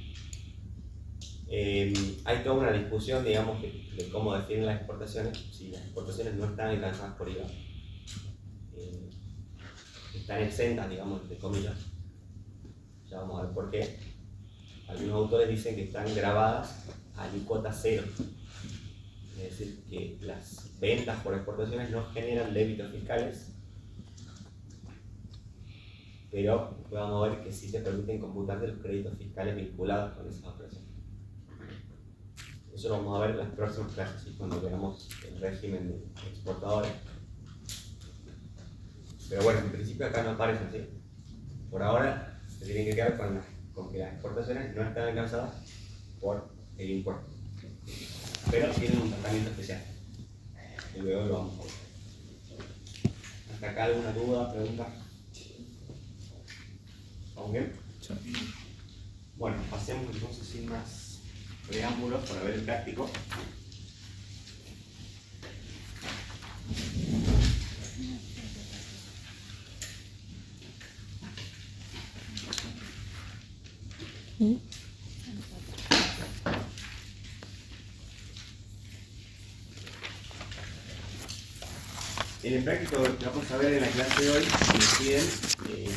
Hay toda una discusión, digamos, de cómo definen las exportaciones. Si las exportaciones no están alcanzadas por IVA, están exentas, digamos, de comillas. Ya vamos a ver por qué. Algunos autores dicen que están grabadas a alícuota cero. Es decir, que las ventas por exportaciones no generan débitos fiscales, pero después vamos a ver que sí se permiten computar de los créditos fiscales vinculados con esas operaciones. Eso lo vamos a ver en las próximas clases, ¿sí? Cuando veamos el régimen de exportadores. Pero bueno, en principio acá no aparecen, ¿sí? Por ahora se tienen que quedar con que las exportaciones no están alcanzadas por el impuesto. pero tienen un tratamiento especial. Y luego lo vamos a ver. ¿Hasta acá alguna duda, pregunta? ¿Vamos bien? Bueno, pasemos entonces sin más preámbulos para ver el práctico. En el práctico que vamos a ver en la clase de hoy, nos piden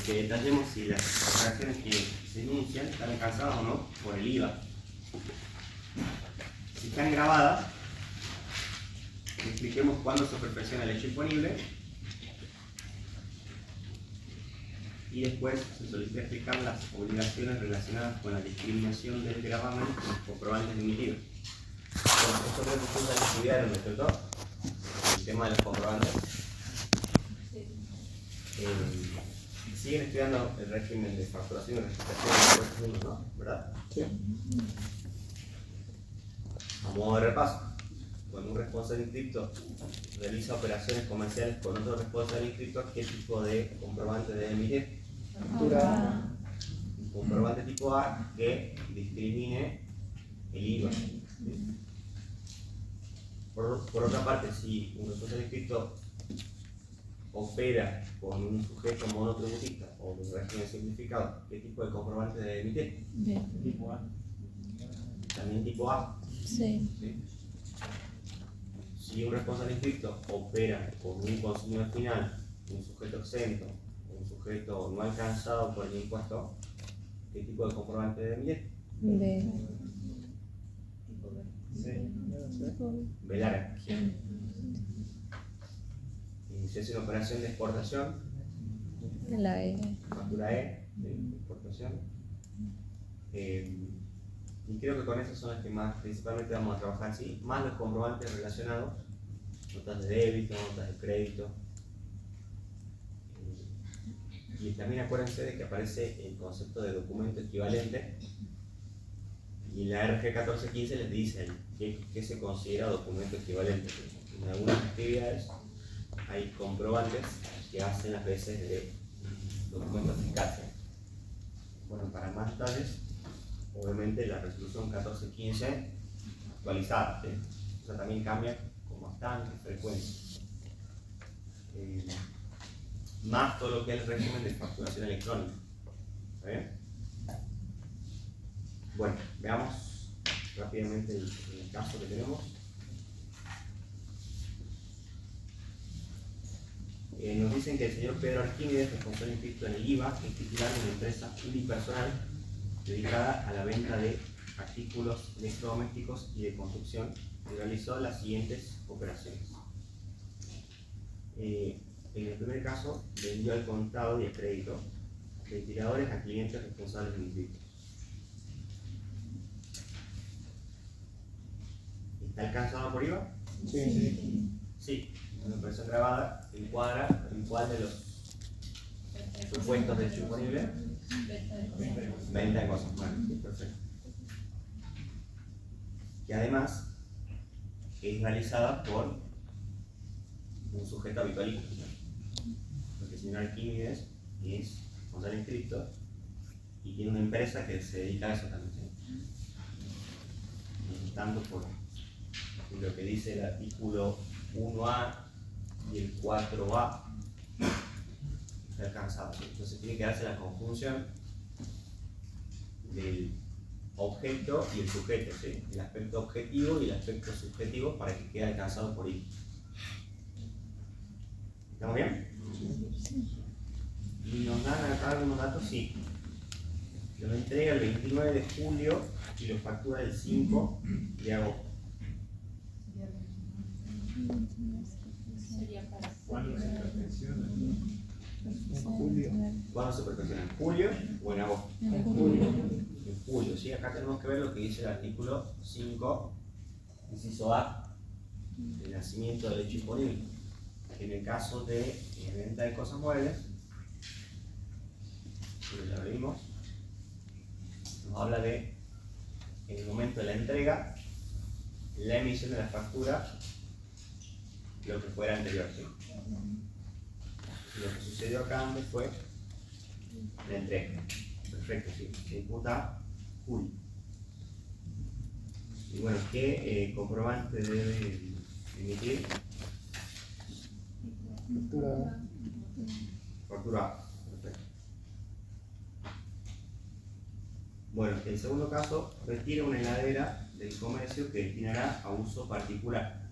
que detallemos si las operaciones que se enuncian están alcanzadas o no por el IVA. Si están grabadas, expliquemos cuándo se perfecciona el hecho imponible y después se solicita explicar las obligaciones relacionadas con la discriminación del gravamen con los comprobantes emitidos. Bueno, esto creo que ustedes estudiaron, ¿no es cierto? El tema de los comprobantes. Siguen estudiando el régimen de facturación y registración de impuestos, ¿no? ¿Verdad? Sí. A modo de repaso, cuando un responsable inscripto realiza operaciones comerciales con otro responsable inscripto, ¿qué tipo de comprobante debe emitir? Factura. Un comprobante tipo A que discrimine el IVA. Por otra parte, si un responsable inscripto opera con un sujeto monotributista o un régimen simplificado, ¿qué tipo de comprobante debe emitir? Tipo A. También tipo A. Sí. ¿Sí? Si un responsable inscripto opera con un consumidor final, un sujeto exento, un sujeto no alcanzado por el impuesto, ¿qué tipo de comprobante debe emitir? B. B larga. Y si hace una operación de exportación, La E. factura E de exportación. Y creo que con esas son las que más principalmente vamos a trabajar, ¿sí? Más los comprobantes relacionados, notas de débito, notas de crédito. Y también acuérdense de que aparece el concepto de documento equivalente y la RG 1415 les dice qué se considera documento equivalente. En algunas actividades hay comprobantes que hacen las veces de documentos fiscales. Bueno, para más detalles, obviamente la resolución 1415 actualizada, ¿sí? O sea, también cambia con bastante frecuencia. Más todo lo que es el régimen de facturación electrónica. ¿Está bien? Bueno, veamos rápidamente el caso que tenemos. Nos dicen que el señor Pedro Arquímedes, responsable inscrito en el IVA, es titular de una empresa unipersonal dedicada a la venta de artículos electrodomésticos y de construcción y realizó las siguientes operaciones. En el primer caso, vendió al contado y a crédito ventiladores a clientes responsables del inscrito. ¿Está alcanzado por IVA? Sí. Sí, una operación grabada encuadra en cuál de los supuestos de hecho imponible. Venta de cosas. Bueno, sí, perfecto. Que además es realizada por un sujeto habitualista. Porque el señor Arquímedes es responsable inscrito y tiene una empresa que se dedica a eso también. ¿Sí? Tanto por lo que dice el artículo 1A y el 4A está alcanzado. Entonces tiene que darse la conjunción del objeto y el sujeto, ¿sí? El aspecto objetivo y el aspecto subjetivo para que quede alcanzado por I. ¿Estamos bien? Y nos dan acá algunos datos, sí. Lo entrega el 29 de julio y lo factura el 5 de agosto. ¿Cuándo se perfecciona? En julio. ¿Cuándo se perfecciona? ¿En julio o en agosto? En julio. En julio, ¿sí? Acá tenemos que ver lo que dice el artículo 5, inciso A, el nacimiento del hecho imponible. En el caso de venta de cosas muebles, que ya lo vimos, nos habla de en el momento de la entrega la emisión de la factura lo que fuera anterior, ¿sí? Lo que sucedió acá antes fue la entrega. Perfecto, sí. Se imputa Julio. Y bueno, ¿qué comprobante debe emitir? Factura. Factura A. Perfecto. Bueno, el segundo caso, retira una heladera del comercio que destinará a uso particular.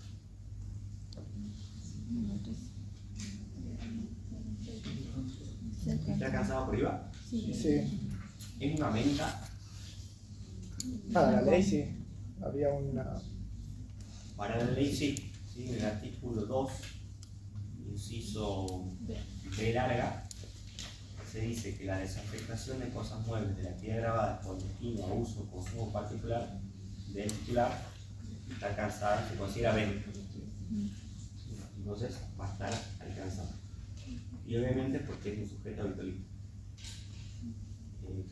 ¿Está alcanzado por IVA? Sí. Es una venta. La ley sí. Había una. Para la ley sí. ¿Sí? En el artículo 2, inciso B larga, se dice que la desafectación de cosas muebles de la actividad grabada con destino a uso o consumo particular del titular está alcanzada, se considera venta. Entonces va a estar alcanzada. Y obviamente porque es un sujeto vitalicio.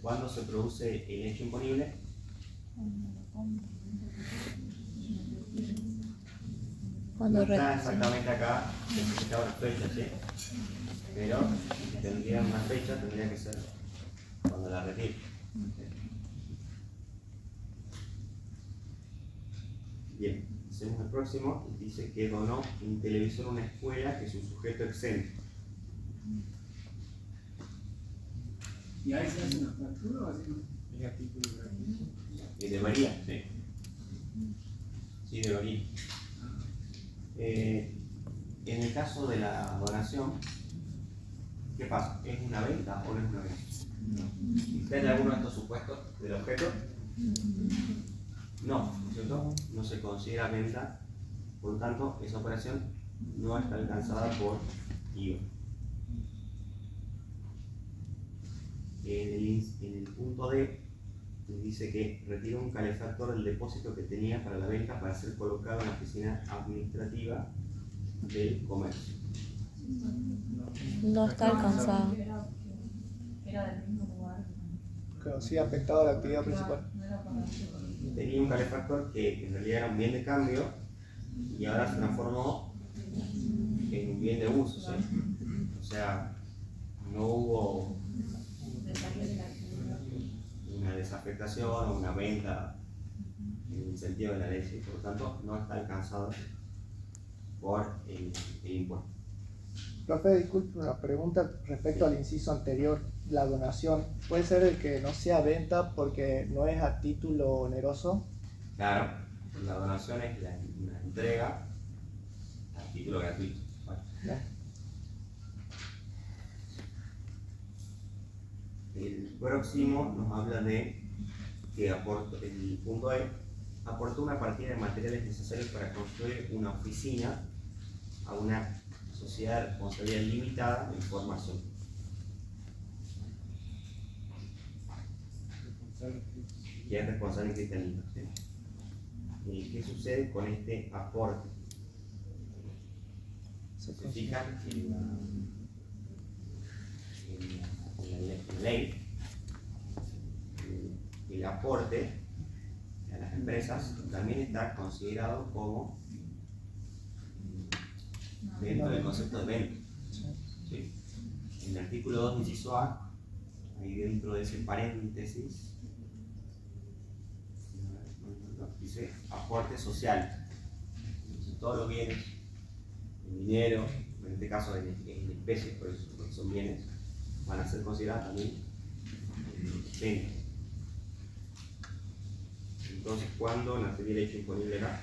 ¿Cuándo se produce el hecho imponible? Cuando No está exactamente acá especificada una fecha, ¿sí? Pero si tendría una fecha, tendría que ser cuando la retire. Bien, hacemos el próximo y dice que donó un televisor a una escuela que es un sujeto exento. ¿Y ahí se hace una factura o así? ¿Es artículo gratuito? Y debería, sí. Sí, debería. En el caso de la donación, ¿qué pasa? ¿Es una venta o no es una venta? ¿Está en alguno de estos supuestos del objeto? No, ¿cierto? No se considera venta, por lo tanto, esa operación no está alcanzada por IVA. En el punto D, dice que retira un calefactor del depósito que tenía para la venta para ser colocado en la oficina administrativa del comercio. no está alcanzado. Claro, sí, afectado a la actividad principal. Tenía un calefactor que en realidad era un bien de cambio y ahora se transformó en un bien de uso, ¿sí? O sea, no hubo una desafectación o una venta en el sentido de la ley, ¿sí? Por lo tanto no está alcanzado por el impuesto. Profe, disculpe una pregunta respecto al inciso anterior. La donación, ¿puede ser el que no sea venta porque no es a título oneroso? Claro, la donación es una entrega a título gratuito. Bueno. Ya. El próximo nos habla de que el punto E aportó una partida de materiales necesarios para construir una oficina a una sociedad de responsabilidad limitada en formación. Que es responsable en cristianismo, ¿sí? ¿Qué sucede con este aporte? Se fija en la ley, el aporte a las empresas también está considerado como dentro del concepto de venta. ¿Sí? En el artículo 2, inciso A, ahí dentro de ese paréntesis, dice aporte social. Entonces, todos los bienes, el dinero, en este caso en especies, por eso porque son bienes, van a ser considerados también venta. Entonces, ¿cuándo nacería el hecho imponible acá?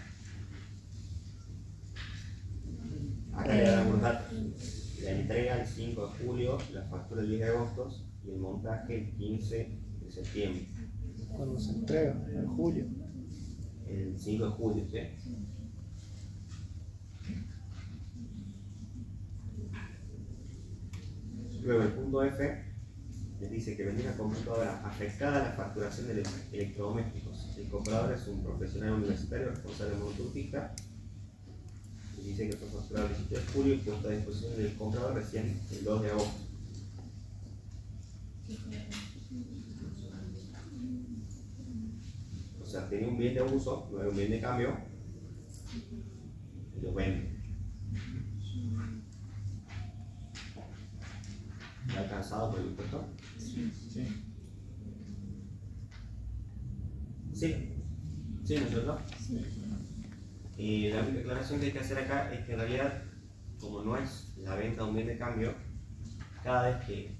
Acá le damos los datos. La entrega el 5 de julio, la factura el 10 de agosto y el montaje el 15 de septiembre. Cuando se entrega, en julio. El 5 de julio, ¿sí? Luego el punto F les dice que vendía una computadora afectada a la facturación de los electrodomésticos. El comprador es un profesional universitario responsable de monoturfista. Y dice que fue facturado el 18 de julio y puesto a disposición del comprador recién el 2 de agosto. O sea, tenía un bien de uso, no era un bien de cambio, y lo vende. ¿Está alcanzado por el impuesto? Sí. Sí, ¿no es cierto? Y la única aclaración que hay que hacer acá es que en realidad, como no es la venta de un bien de cambio, cada vez que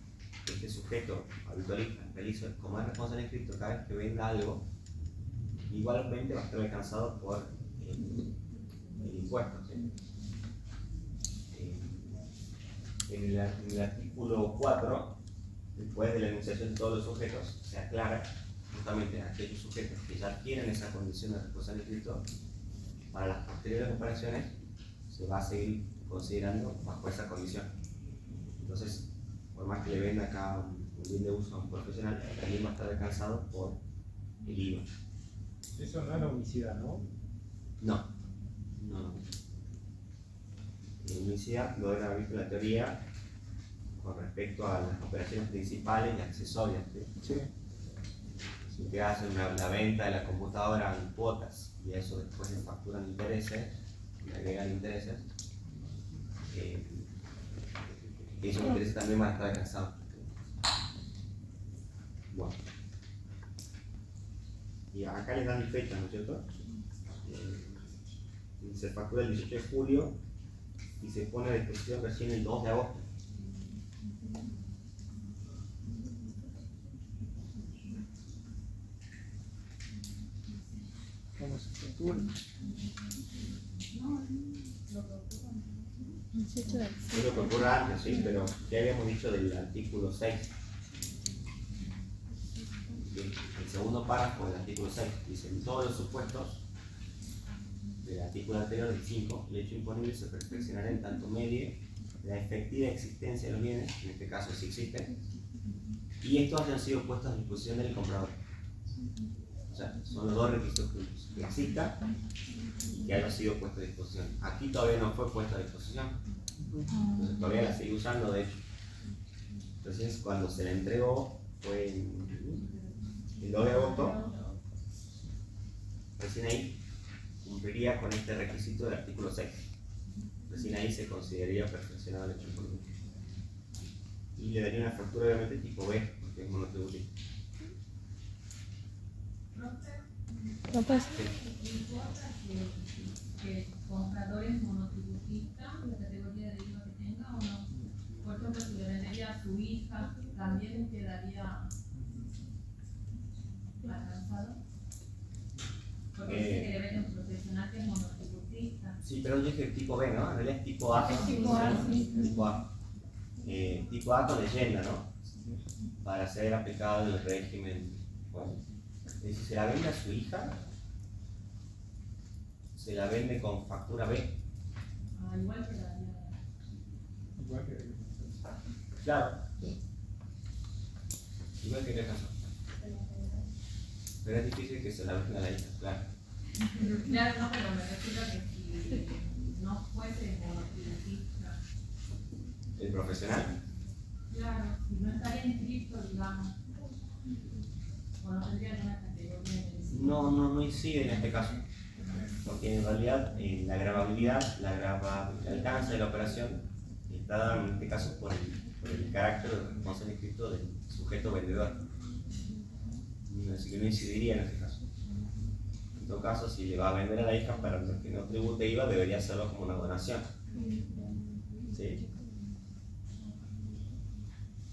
este sujeto habitualista realiza, como es responsable inscrito, cada vez que venda algo, igualmente va a estar alcanzado por el impuesto. ¿Sí? En el artículo 4, después de la enunciación de todos los sujetos, se aclara justamente a aquellos sujetos que ya adquieren esa condición de responsable inscrito, para las posteriores operaciones se va a seguir considerando bajo esa condición. Entonces, por más que le venda acá un bien de uso a un profesional, también va a estar alcanzado por el IVA. Eso no es homicida, ¿no? No. La unicidad lo deben haber visto en la teoría con respecto a las operaciones principales y accesorias. ¿Sí? Si te hacen la venta de la computadora en cuotas y eso después le facturan intereses, le agregan intereses, esos intereses también van a estar alcanzados. Bueno. Y acá les dan fecha, ¿no es cierto? Se factura el 18 de julio y se pone a disposición recién el 2 de agosto. ¿Cómo se factura? 18 del Es lo que ocurre antes, sí, pero ya habíamos dicho del artículo 6. El segundo párrafo del artículo 6 dice: en todos los supuestos del artículo anterior del 5, el hecho imponible se perfeccionará en tanto medie la efectiva existencia de los bienes, en este caso si existen, y estos hayan sido puestos a disposición del comprador. O sea, son los dos requisitos juntos: que exista y que haya sido puesto a disposición. Aquí todavía no fue puesto a disposición, entonces todavía la sigue usando, de hecho. Entonces, cuando se la entregó fue el 2 de agosto, recién ahí cumpliría con este requisito del artículo 6. Recién ahí se consideraría perfeccionado el hecho imponible. Y le daría una factura obviamente tipo B, porque es monotributista. No pasa. Que el comprador es monotributista, la categoría de IVA que tenga o no. Por ejemplo, si le vendería a su hija, también quedaría alcanzado. Porque dice que le vende a un profesional que es monotributista. Sí, pero yo dije tipo B, ¿no? En realidad es tipo A. Es tipo A, sí. Tipo A. Tipo A con leyenda, ¿no? Para ser aplicado el régimen. Bueno, si se la vende a su hija, se la vende con factura B. Ah, igual quedaría. Igual que Claro. Igual que casa. Pero es difícil que se la venda a la hija, claro. Claro, no, pero me refiero a que si no fuese monotributista. El profesional. Claro, si no estaría inscrito, digamos. O no tendría alguna categoría de eso. No incide en este caso. Porque en realidad la gravabilidad, el alcance de la operación está dado en este caso por el carácter de responsable inscrito del sujeto vendedor. Así que no incidiría en este caso. En todo caso, si le va a vender a la hija para que no tribute IVA, debería hacerlo como una donación. ¿Sí?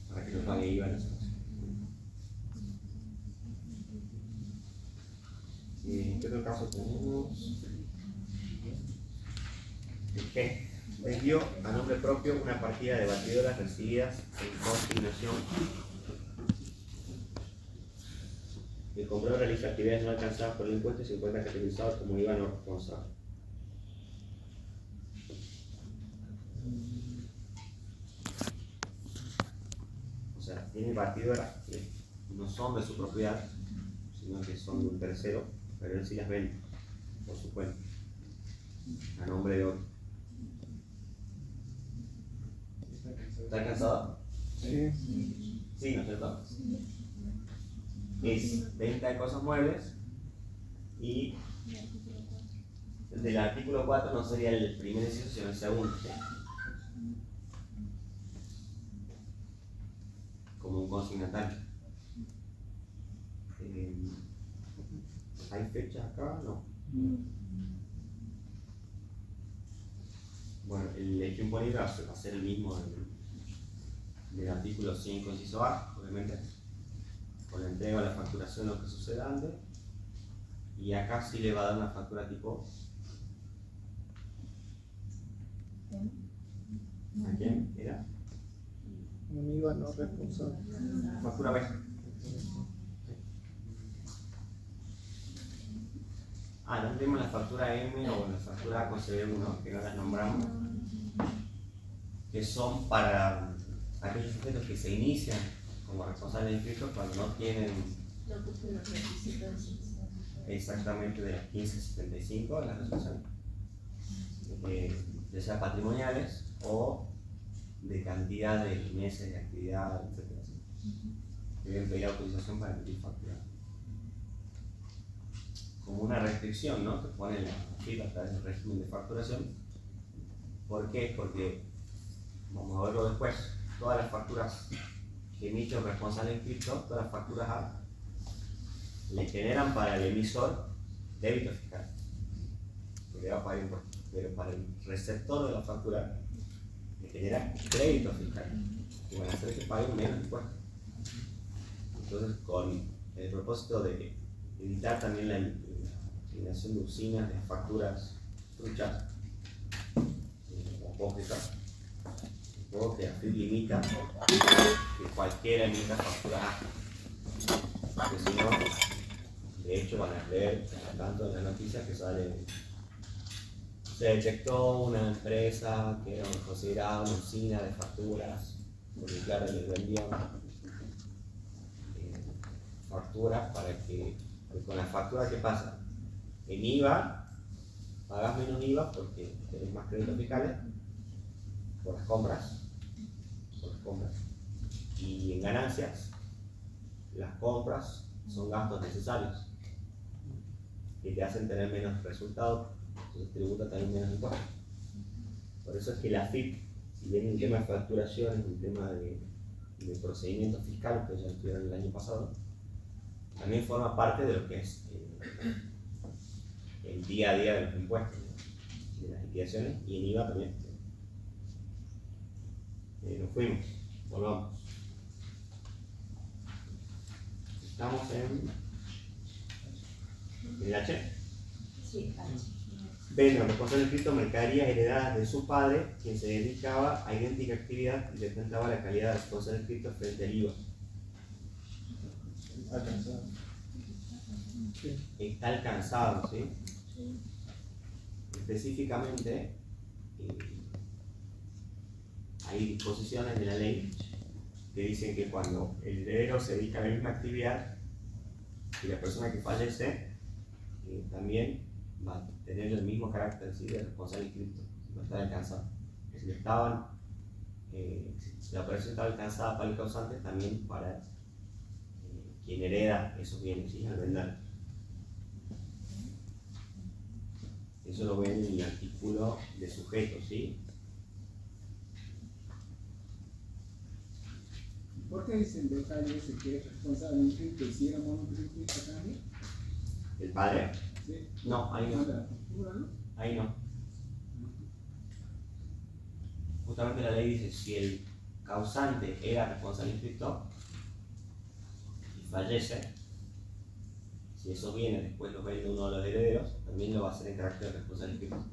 Para que no pague IVA en ese caso. ¿Y qué otro caso tenemos? El G. Vendió a nombre propio una partida de batidoras recibidas en consignación. El comprador realiza actividades no alcanzadas por el impuesto y se encuentra categorizado como IVA no responsable. O sea, tiene batidoras que no son de su propiedad, sino que son de un tercero, pero él sí las vende por su cuenta, a nombre de otro. ¿Está alcanzado? Sí. Sí, ¿no es cierto? Es venta de cosas muebles y del artículo 4 no sería el primer inciso, sino el segundo, ¿sí? Como un consignatario. ¿Hay fecha acá? No. Bueno, el hecho imponible va a ser el mismo del artículo 5, inciso A, obviamente, con la entrega o la facturación, lo que suceda antes. Y acá sí le va a dar una factura tipo. ¿A quién era? Un IVA no responsable. Factura B. No tenemos la factura M o la factura ACOCB1, que no las nombramos, que son para aquellos sujetos que se inician como responsables de inscritos cuando no tienen exactamente de las 1575 de la resolución, ya sea patrimoniales o de cantidad de meses de actividad, etc. Deben pedir autorización para emitir factura. Como una restricción, ¿no? Que pone la FIP a través del régimen de facturación. ¿Por qué? Porque, vamos a verlo después, todas las facturas que emite el responsable inscripto, todas las facturas A, le generan para el emisor débito fiscal, que le va a pagar impuestos, pero para el receptor de la factura le genera crédito fiscal, que van a hacer que paguen menos impuestos. Entonces, con el propósito de evitar también la eliminación de usinas de facturas truchas o apócrifas, luego que AFIP limita que cualquiera emita factura A, porque si no, de hecho van a leer tanto en las noticias que sale, se detectó una empresa que era considerada una usina de facturas, porque claro, les vendían facturas para que, con la factura, ¿qué pasa? En IVA pagas menos IVA porque tenés más créditos fiscales por las compras, y en ganancias las compras son gastos necesarios que te hacen tener menos resultados, entonces tributa también menos impuestos. Por eso es que la FIP, si bien un tema de facturación es un tema de procedimientos fiscales que ya estuvieron el año pasado, también forma parte de lo que es el día a día de los impuestos, de las liquidaciones, y en IVA también. Nos fuimos, volvamos. Estamos en el H. Sí, Vende o responsable inscrito mercaderías heredadas de su padre, quien se dedicaba a idéntica actividad y detentaba la calidad de responsable inscrito frente al IVA. Alcanzado. Sí. Está alcanzado, ¿sí? Específicamente, hay disposiciones de la ley que dicen que cuando el heredero se dedica a la misma actividad y la persona que fallece también va a tener el mismo carácter, ¿sí?, de responsable inscrito, va a estar alcanzado. Si la operación estaba alcanzada para el causante, también para quien hereda esos bienes, ¿sí?, al vender. Eso lo ven en el artículo de sujetos, ¿sí? ¿Por qué dice el detalle ese que es responsable inscrito y si era monotributista también? ¿El padre? Sí. No, ahí no. ¿La factura, no? Ahí no. Justamente la ley dice, si el causante era responsable inscrito y fallece, si esos bienes después los vende uno de los herederos, también lo va a hacer en carácter de responsable inscrito.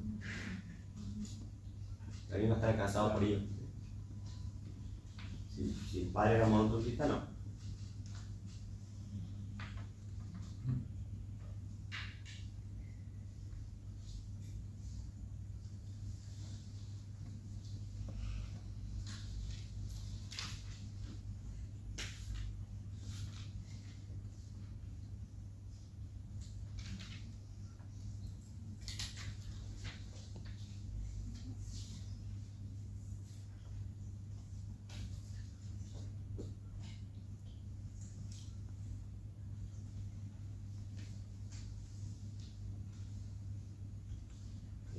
También va a estar alcanzado por ello. Si el padre era monotributista, no.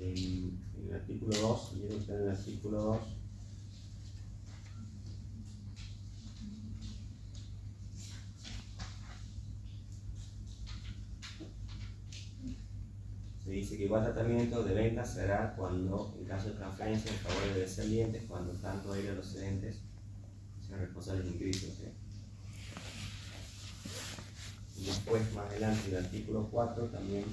en el artículo 2, vieron que está en el artículo 2. Se dice que igual tratamiento de venta se hará cuando, en caso de transferencia en favor de descendientes, cuando tanto ellos los cedentes sean responsables de inscritos. Y después, más adelante, en el artículo 4 también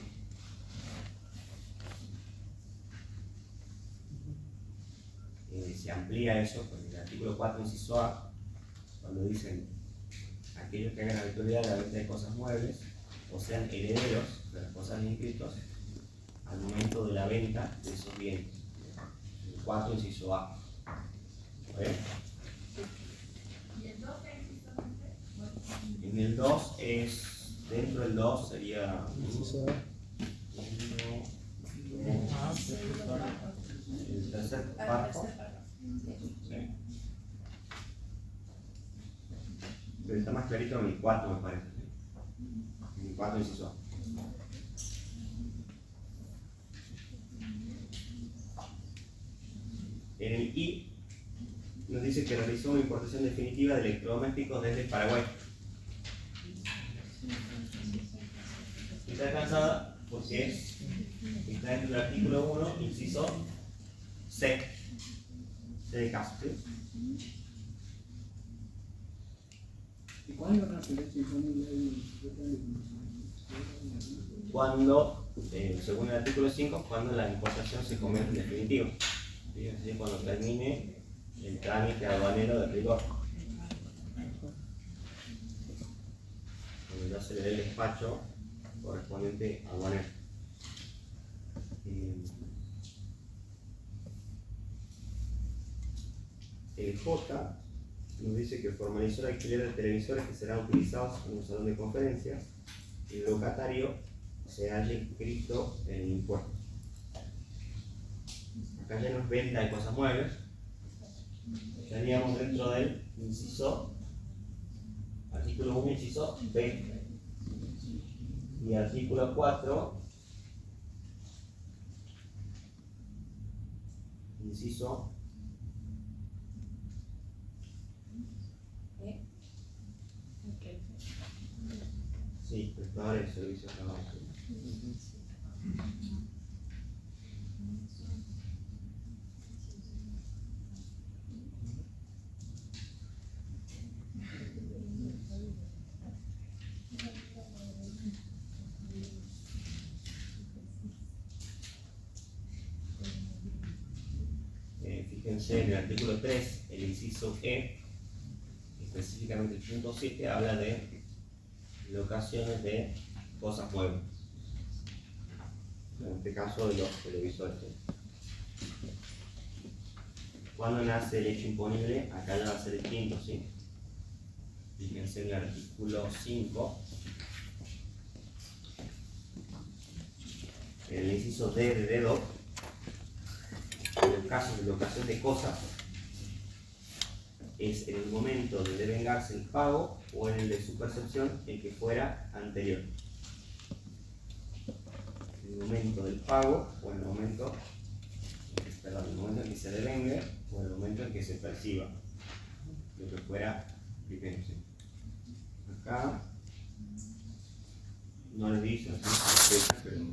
se amplía eso, porque en el artículo 4, inciso A, cuando dicen aquellos que hagan la autoridad de la venta de cosas muebles o sean herederos de las cosas inscritos al momento de la venta de esos bienes. El 4, inciso A. ¿Okay? ¿Y el 2 qué exactamente? En el 2 es, dentro del 2 sería Inciso A. el tercer párrafo. Sí. Pero está más clarito en el 4, me parece. En el 4, inciso A. En el I nos dice que realizó una importación definitiva de electrodomésticos desde Paraguay. Está alcanzada porque está dentro del artículo 1, inciso C. C de caso, ¿sí? ¿Y cuándo van a hacer leche disponible? Cuando, según el artículo 5, cuando la importación se convierte en definitiva. ¿Sí? Es decir, cuando termine el trámite aduanero de rigor. Cuando ya se le dé el despacho correspondiente aduanero. El J nos dice que formalizó el alquiler de televisores que serán utilizados en un salón de conferencias y el locatario se haya inscrito en el impuesto. Acá ya nos venta de cosas muebles. Estaríamos dentro del inciso, artículo 1, inciso B. Y artículo 4, inciso sí, prestadores de servicios grabados. Fíjense en el artículo 3, el inciso E, específicamente el punto 7, habla de locaciones de cosas muebles. En este caso de los televisores. ¿Cuándo nace el hecho imponible? Acá ya va a ser el quinto, ¿sí? Fíjense en el artículo 5. En el inciso D de dedo, en el caso de locación de cosas, es en el momento de devengarse el pago o en el de su percepción el que fuera anterior. El momento del pago o el momento, el momento en que se devengue o el momento en que se perciba lo que fuera primero. ¿Sí? Acá no les dice así, pero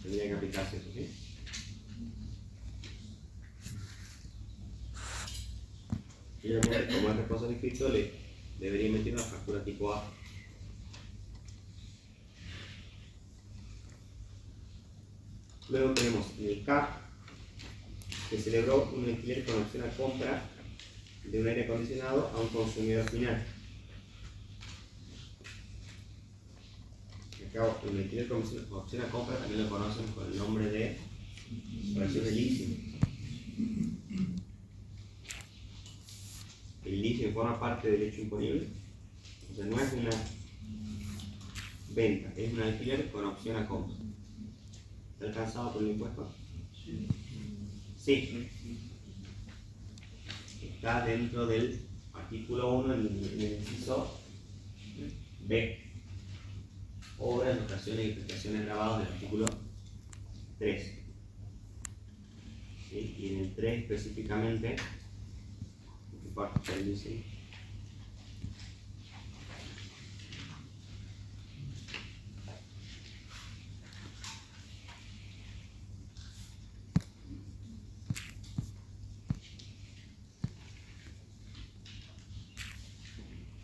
tendría que aplicarse eso, ¿sí? Y como es responsable inscrito, le debería meter una factura tipo A. Luego tenemos en el K, que celebró un alquiler con opción a compra de un aire acondicionado a un consumidor final. Acá el alquiler con opción a compra también lo conocen con el nombre de operación de leasing. El leasing forma parte del hecho imponible. O sea, no es una venta, es un alquiler con opción a compra. ¿Está alcanzado por el impuesto? Sí. Está dentro del artículo 1 en el inciso B. Obras, locaciones y prestaciones grabadas del artículo 3. ¿sí? Y en el 3 específicamente, ¿qué parte está el leasing?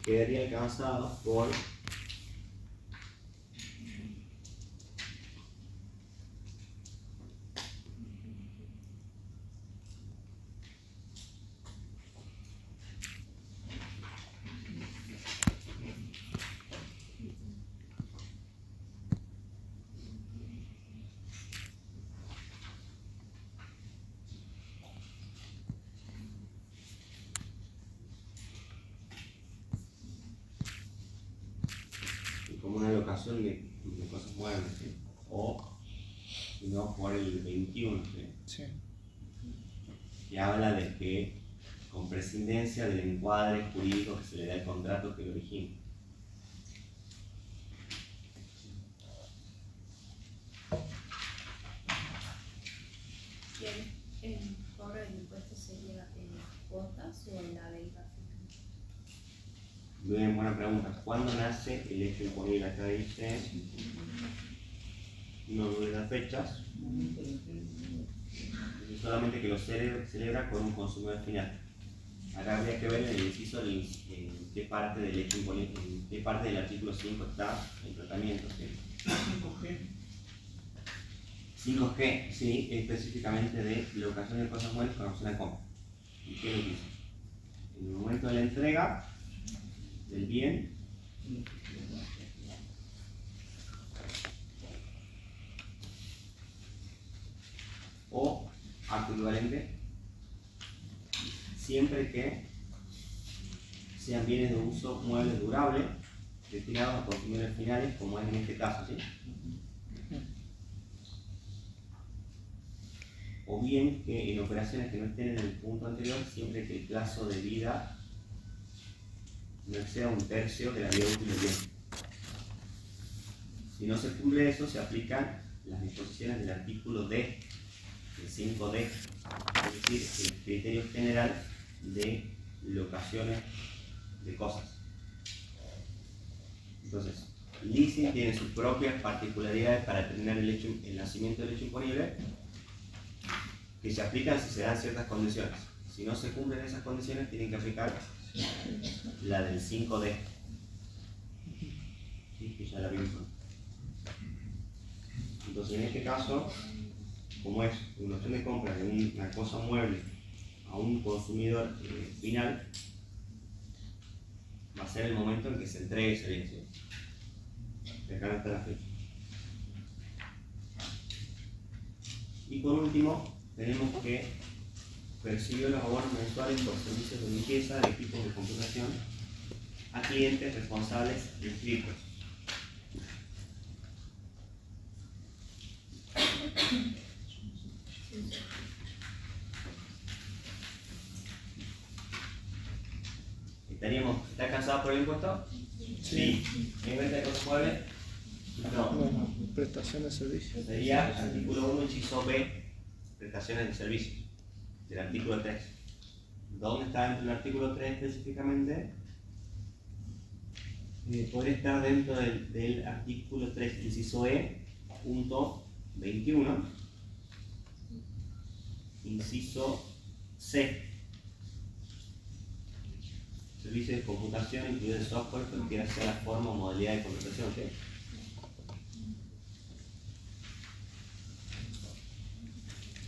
Quedaría alcanzado por como una locación de cosas muebles, ¿sí? O si no por el 21, ¿sí? Sí. Y habla de que con prescindencia del encuadre jurídico que se le da al contrato que lo origina. ¿El cobro del impuesto sería en cuotas o en la venta fija? Bien, buena pregunta. ¿Cuándo nace el hecho imponible? Acá dice, no duda fechas, dice solamente que lo celebra con un consumidor final. Acá habría que ver en el inciso en qué parte del hecho imponible, en qué parte del artículo 5 está el tratamiento, ¿sí? 5G, sí, específicamente de locación de cosas muebles con opción de compra. ¿Y qué es lo que dice? En el momento de la entrega del bien, o acto equivalente, siempre que sean bienes de uso muebles durables destinados a consumidores finales, como es en este caso, ¿sí? O bien que en operaciones que no estén en el punto anterior, siempre que el plazo de vida no exceda un tercio de la vida útil del bien. Si no se cumple eso, se aplican las disposiciones del artículo D, el 5D, es decir, el criterio general de locaciones de cosas. Entonces, el leasing tiene sus propias particularidades para determinar el nacimiento del hecho imponible, que se aplican si se dan ciertas condiciones. Si no se cumplen esas condiciones, tienen que aplicar la del 5D, ¿sí? Que ya la vimos. Entonces, en este caso, como es una opción de compra de una cosa mueble a un consumidor final, va a ser el momento en que se entregue ese bien, ¿sí? Acá está la fecha. Y por último, tenemos que percibió los abonos mensuales por servicios de limpieza de equipos de computación a clientes responsables inscritos. ¿Está cansado por el impuesto? Sí. ¿En venta de cosas muebles? No. Bueno, prestación de servicio. Sería artículo 1, inciso B, prestaciones de servicios, del artículo 3. ¿Dónde está dentro del artículo 3 específicamente? Podría estar dentro del artículo 3, inciso E, punto 21, inciso C. Servicios de computación, incluido el software, cualquiera sea la forma o modalidad de contratación, ¿sí?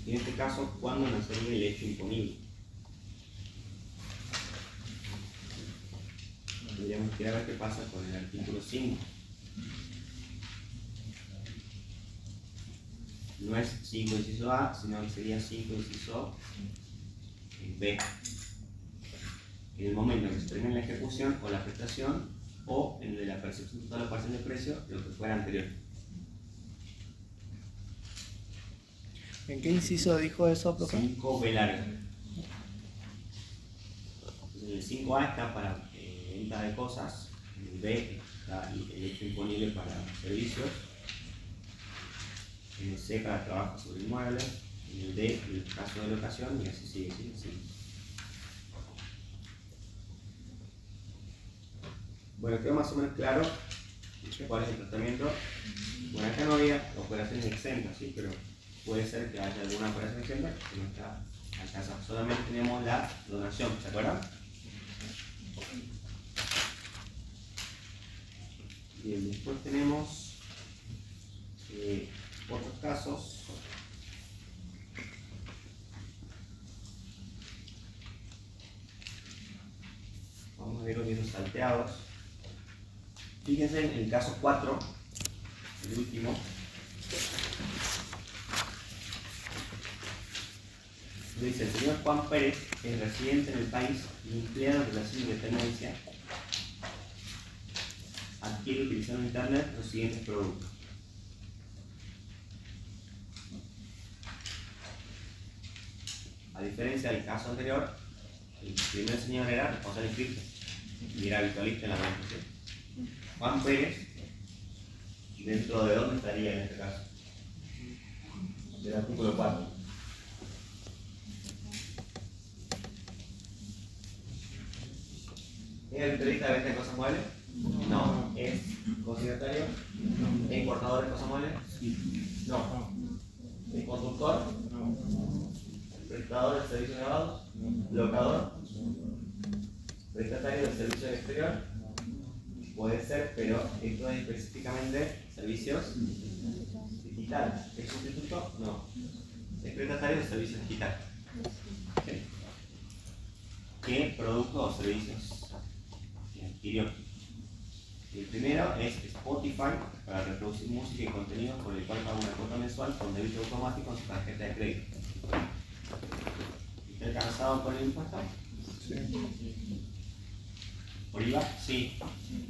Y en este caso, ¿cuándo nacería el hecho imponible? Tendríamos que ver qué pasa con el artículo 5. No es 5 inciso A, sino que sería 5 inciso B. En el momento en que se termine la ejecución o la prestación, o en el de la percepción total o parcial de precio, lo que fuera anterior. ¿En qué inciso dijo eso, profe? 5B larga. Entonces, el 5A está para venta de cosas, en el B está el hecho imponible para servicios, en el C para trabajo sobre inmuebles, el D, el caso de locación, y así sigue, sigue, sigue. Bueno, quedó más o menos claro cuál es el tratamiento. Bueno, acá no había operaciones exentas, ¿sí? Pero puede ser que haya alguna operación exenta que no está alcanzada. Solamente tenemos la donación, ¿se acuerdan? Bien, después tenemos otros casos. Vamos a ver los libros salteados. Fíjense en el caso 4, el último. Dice: el señor Juan Pérez es residente en el país y empleado en relación de dependencia. Adquiere utilizando internet los siguientes productos. A diferencia del caso anterior, el primer señor era responsable inscrito y era habitualista en la organización. Juan Pérez, ¿dentro de dónde estaría en este caso? Del artículo 4. ¿Es habitualista de venta de cosas muebles? No. ¿Es consignatario? ¿Es importador de cosas muebles? No. ¿Es conductor? ¿Prestador de servicios grabados? ¿Locador? ¿Prestatario de servicios del exterior? Puede ser, pero esto es específicamente servicios digitales. ¿Es sustituto? No. Es prestatario de servicios digitales. ¿Sí? ¿Qué productos o servicios adquirió? El primero es Spotify, para reproducir música y contenidos, por el cual paga una cuota mensual con débito automático en su tarjeta de crédito. ¿Está alcanzado por el impuesto? Sí. ¿Por IVA? Sí.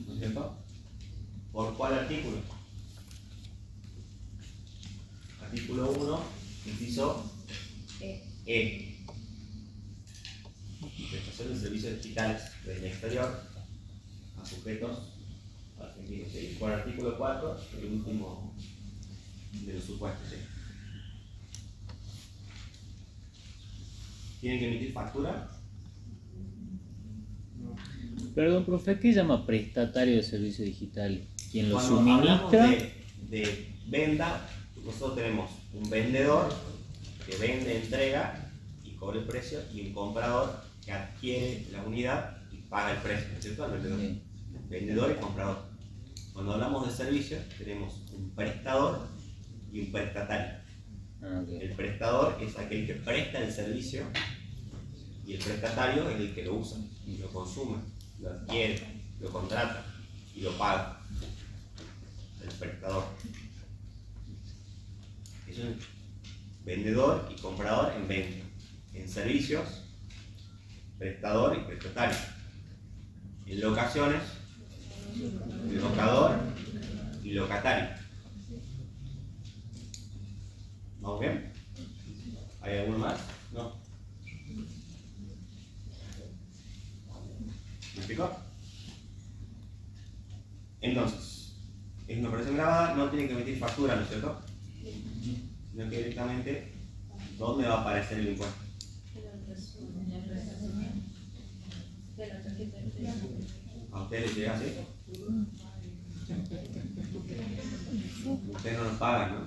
¿No es cierto? ¿Por cuál artículo? Artículo 1, inciso E. Prestación de servicios digitales del exterior a sujetos argentinos. ¿Sí? Por artículo 4, el último de los supuestos. ¿Sí? ¿Tienen que emitir factura? Perdón, profe, ¿qué llama prestatario de servicio digital? ¿Quién lo Cuando suministra? hablamos de venda, nosotros tenemos un vendedor que vende, entrega y cobra el precio, y un comprador que adquiere la unidad y paga el precio, ¿no es cierto? Al vendedor. Sí. Vendedor y comprador. Cuando hablamos de servicios, tenemos un prestador y un prestatario. Ah, ok. El prestador es aquel que presta el servicio y el prestatario es el que lo usa, lo consume, lo adquiere, lo contrata y lo paga. El prestador. Es un vendedor y comprador en venta. En servicios, prestador y prestatario. En locaciones, locador y locatario. ¿Vamos bien? ¿Hay alguno más? No. ¿Me explicó? Entonces, es una operación grabada, no tiene que emitir factura, ¿no es cierto? Sino que directamente, ¿dónde va a aparecer el impuesto? De la tarjeta de crédito. ¿A ustedes les llega así? Ustedes no nos pagan, ¿no?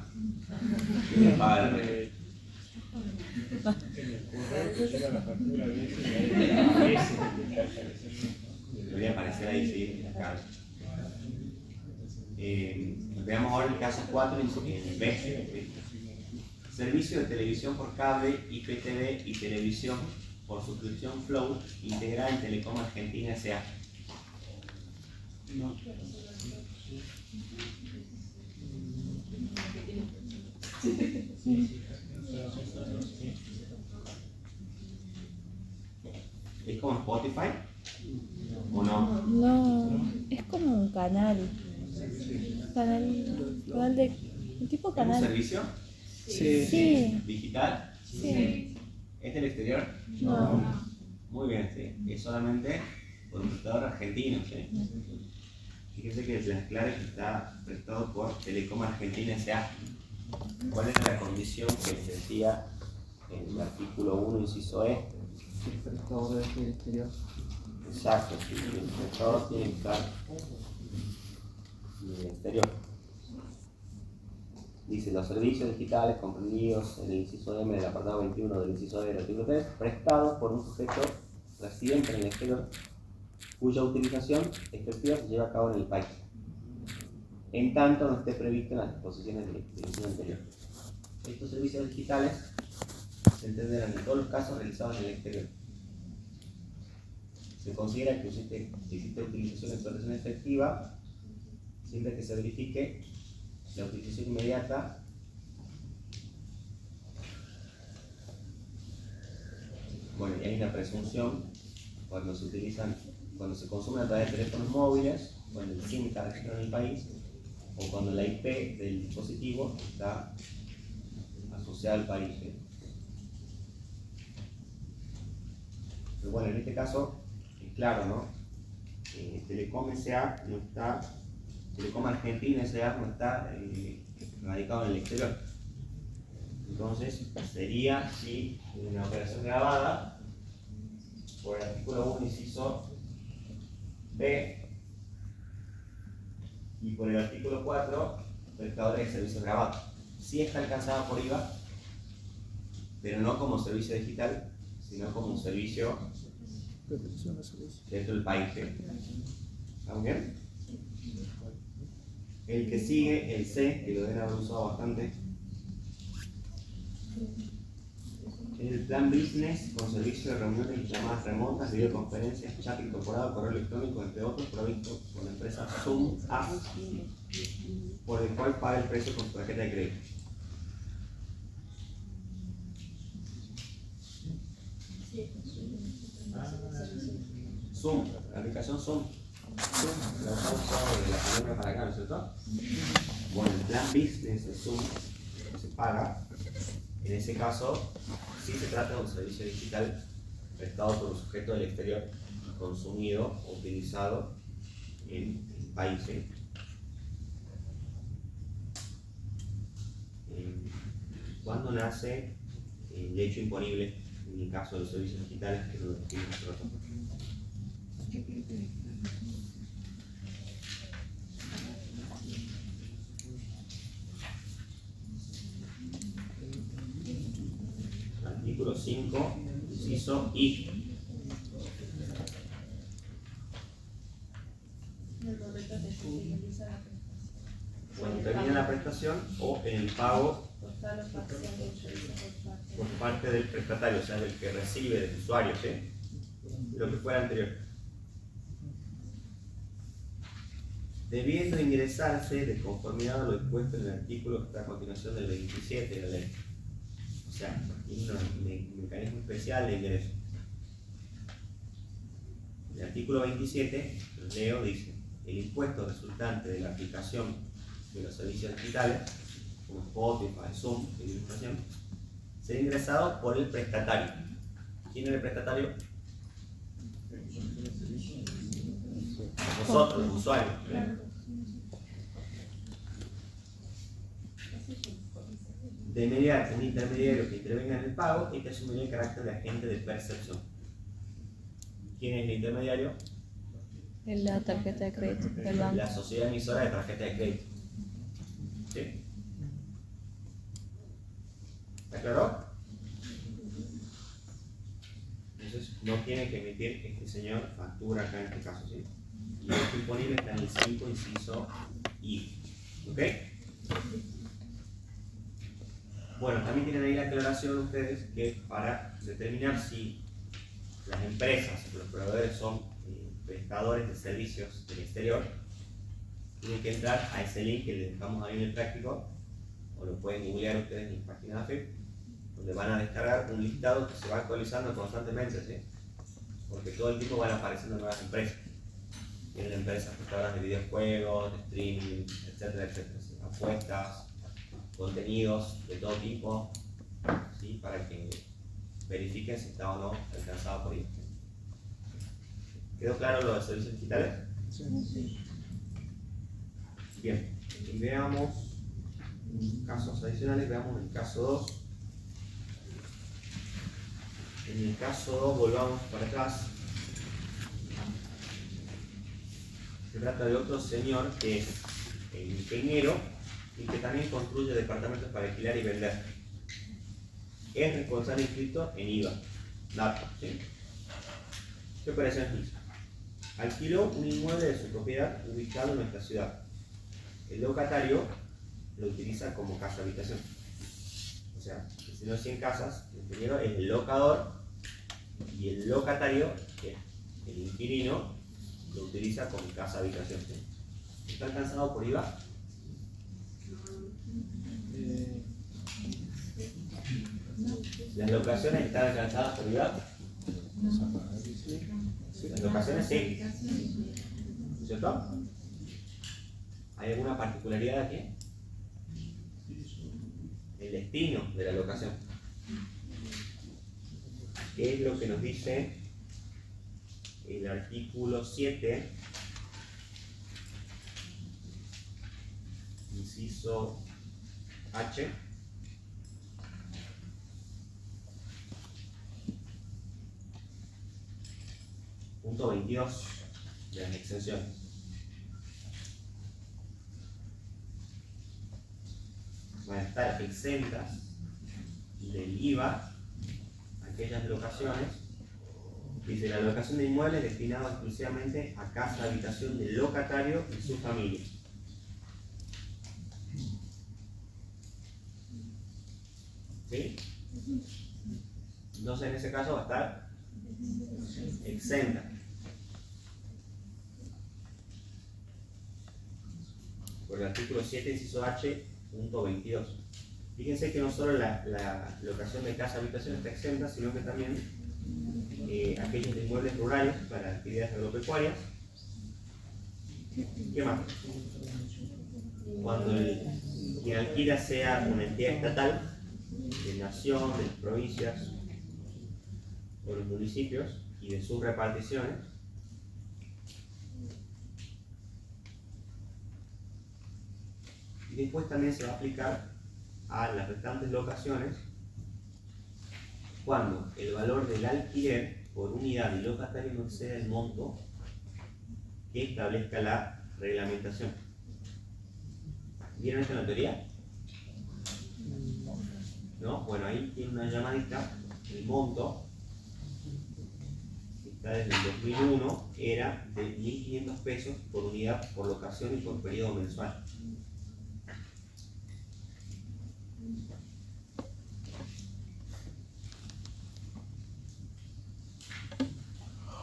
¿Quién les paga la tarjeta? En el correo que llega la factura a veces y ahí aparece. Debería aparecer ahí, sí, acá. Veamos ahora el caso 4 en B. Servicio de televisión por cable, IPTV y televisión por suscripción Flow integrada en Telecom Argentina S.A. No. ¿Es como Spotify? ¿O no? No, es como un canal. Canal de. Un tipo ¿Es un canal. servicio Sí. digital? Sí. ¿Es del exterior? No. Muy bien, sí. Es solamente por un prestador argentino, ¿sí? Fíjense que se les aclara que está prestado por Telecom Argentina S.A. ¿Cuál es la condición que les decía en el artículo 1, inciso E. El prestador del exterior. Exacto, sí, el prestador tiene que estar en el exterior. Dice, los servicios digitales comprendidos en el inciso M del apartado 21 del inciso E del artículo 3, prestados por un sujeto residente en el exterior, cuya utilización efectiva se lleva a cabo en el país, en tanto no esté previsto en las disposiciones del inciso anterior. Estos servicios digitales se entenderán en todos los casos realizados en el exterior. Se considera que existe utilización de explotación efectiva siempre que se verifique la utilización inmediata y hay una presunción cuando se consumen a través de teléfonos móviles, cuando el SIM está registrado en el país o cuando la IP del dispositivo está asociada al país. Pero bueno, en este caso es claro, ¿no? Telecom S.A. no está, Telecom Argentina S.A. no está radicado en el exterior. Entonces sería si una operación grabada por el artículo 1, inciso B, y por el artículo 4, prestadores de servicios grabados. Sí está alcanzada por IVA, pero no como servicio digital, sino como un servicio dentro del país. ¿Estamos bien? El que sigue, el C, que lo deben haber usado bastante, es el plan business con servicio de reuniones y llamadas remotas, videoconferencias, chat incorporado, correo electrónico, entre otros, provisto por la empresa Zoom App, por el cual paga el precio con su tarjeta de crédito. Zoom, la aplicación Zoom. La usamos de la pandemia para acá, ¿no es cierto? Bueno, el plan business de Zoom se paga. En ese caso, sí se trata de un servicio digital prestado por un sujeto del exterior, consumido o utilizado en el país. ¿Cuándo nace el hecho imponible en el caso de los servicios digitales que lo definimos nosotros? Artículo 5, inciso I. Cuando termina la prestación o en el pago por parte del prestatario, o sea, del que recibe, del usuario, ¿sí? Lo que fuera anterior. Debiendo ingresarse de conformidad a lo expuesto en el artículo que está a continuación del 27 de la ley. O sea, tiene un mecanismo especial de ingreso. El artículo 27, leo, dice: el impuesto resultante de la aplicación de los servicios digitales, como Spotify, Zoom, de ilustración, será ingresado por el prestatario. ¿Quién es el prestatario? Nosotros, los usuarios. De mediar un intermediario que intervenga en el pago y que asumirá el carácter de agente de percepción. ¿Quién es el intermediario? En la tarjeta de crédito del banco. La sociedad emisora de tarjeta de crédito. ¿Sí? ¿Está claro? Entonces no tiene que emitir este señor factura acá en este caso, ¿sí? Y el hecho imponible está en el 5, inciso I. ¿Ok? Bueno, también tienen ahí la aclaración ustedes que para determinar si las empresas o los proveedores son prestadores de servicios del exterior, tienen que entrar a ese link que les dejamos ahí en el práctico, o lo pueden googlear ustedes en la página de AFIP, donde van a descargar un listado que se va actualizando constantemente, ¿sí? Porque todo el tiempo van apareciendo nuevas empresas. Tienen empresas prestadoras de videojuegos, de streaming, etcétera, etcétera, ¿sí? Apuestas, contenidos de todo tipo, ¿sí? Para que verifiquen si está o no alcanzado por ellos. ¿Quedó claro lo de servicios digitales? Sí. Bien, y veamos casos adicionales, veamos el caso 2. En el caso 2, volvamos para atrás. Se trata de otro señor que es el ingeniero y que también construye departamentos para alquilar y vender. Es responsable inscrito en IVA. Dato, ¿sí? ¿Qué operaciones hizo? Alquiló un inmueble de su propiedad ubicado en nuestra ciudad. El locatario lo utiliza como casa habitación. O sea, si no 100 casas, el ingeniero es el locador y el locatario, que es el inquilino, lo utiliza como casa habitación. ¿Sí? ¿Está alcanzado por IVA? ¿Las locaciones están alcanzadas por IVA? Las locaciones sí. ¿Cierto? ¿Hay alguna particularidad aquí? El destino de la locación. ¿Qué es lo que nos dice el artículo 7, inciso H? Punto 22 de las exenciones. Van a estar exentas del IVA aquellas locaciones. Dice: la locación de inmuebles destinado exclusivamente a casa habitación del locatario y su familia. ¿Sí? Entonces en ese caso va a estar exenta. Por el artículo 7, inciso H, punto 22. Fíjense que no solo la locación de casa habitación está exenta, sino que también aquellos de inmuebles rurales para actividades agropecuarias. ¿Qué más? Cuando quien alquila sea una entidad estatal, de nación, de provincias o los municipios y de sus reparticiones. Y después también se va a aplicar a las restantes locaciones cuando el valor del alquiler por unidad de locatario no exceda el monto que establezca la reglamentación. ¿Vieron esto en la teoría? ¿No? Bueno, ahí tiene una llamadita. El monto que está desde el 2001 era de 1.500 pesos por unidad, por locación y por periodo mensual.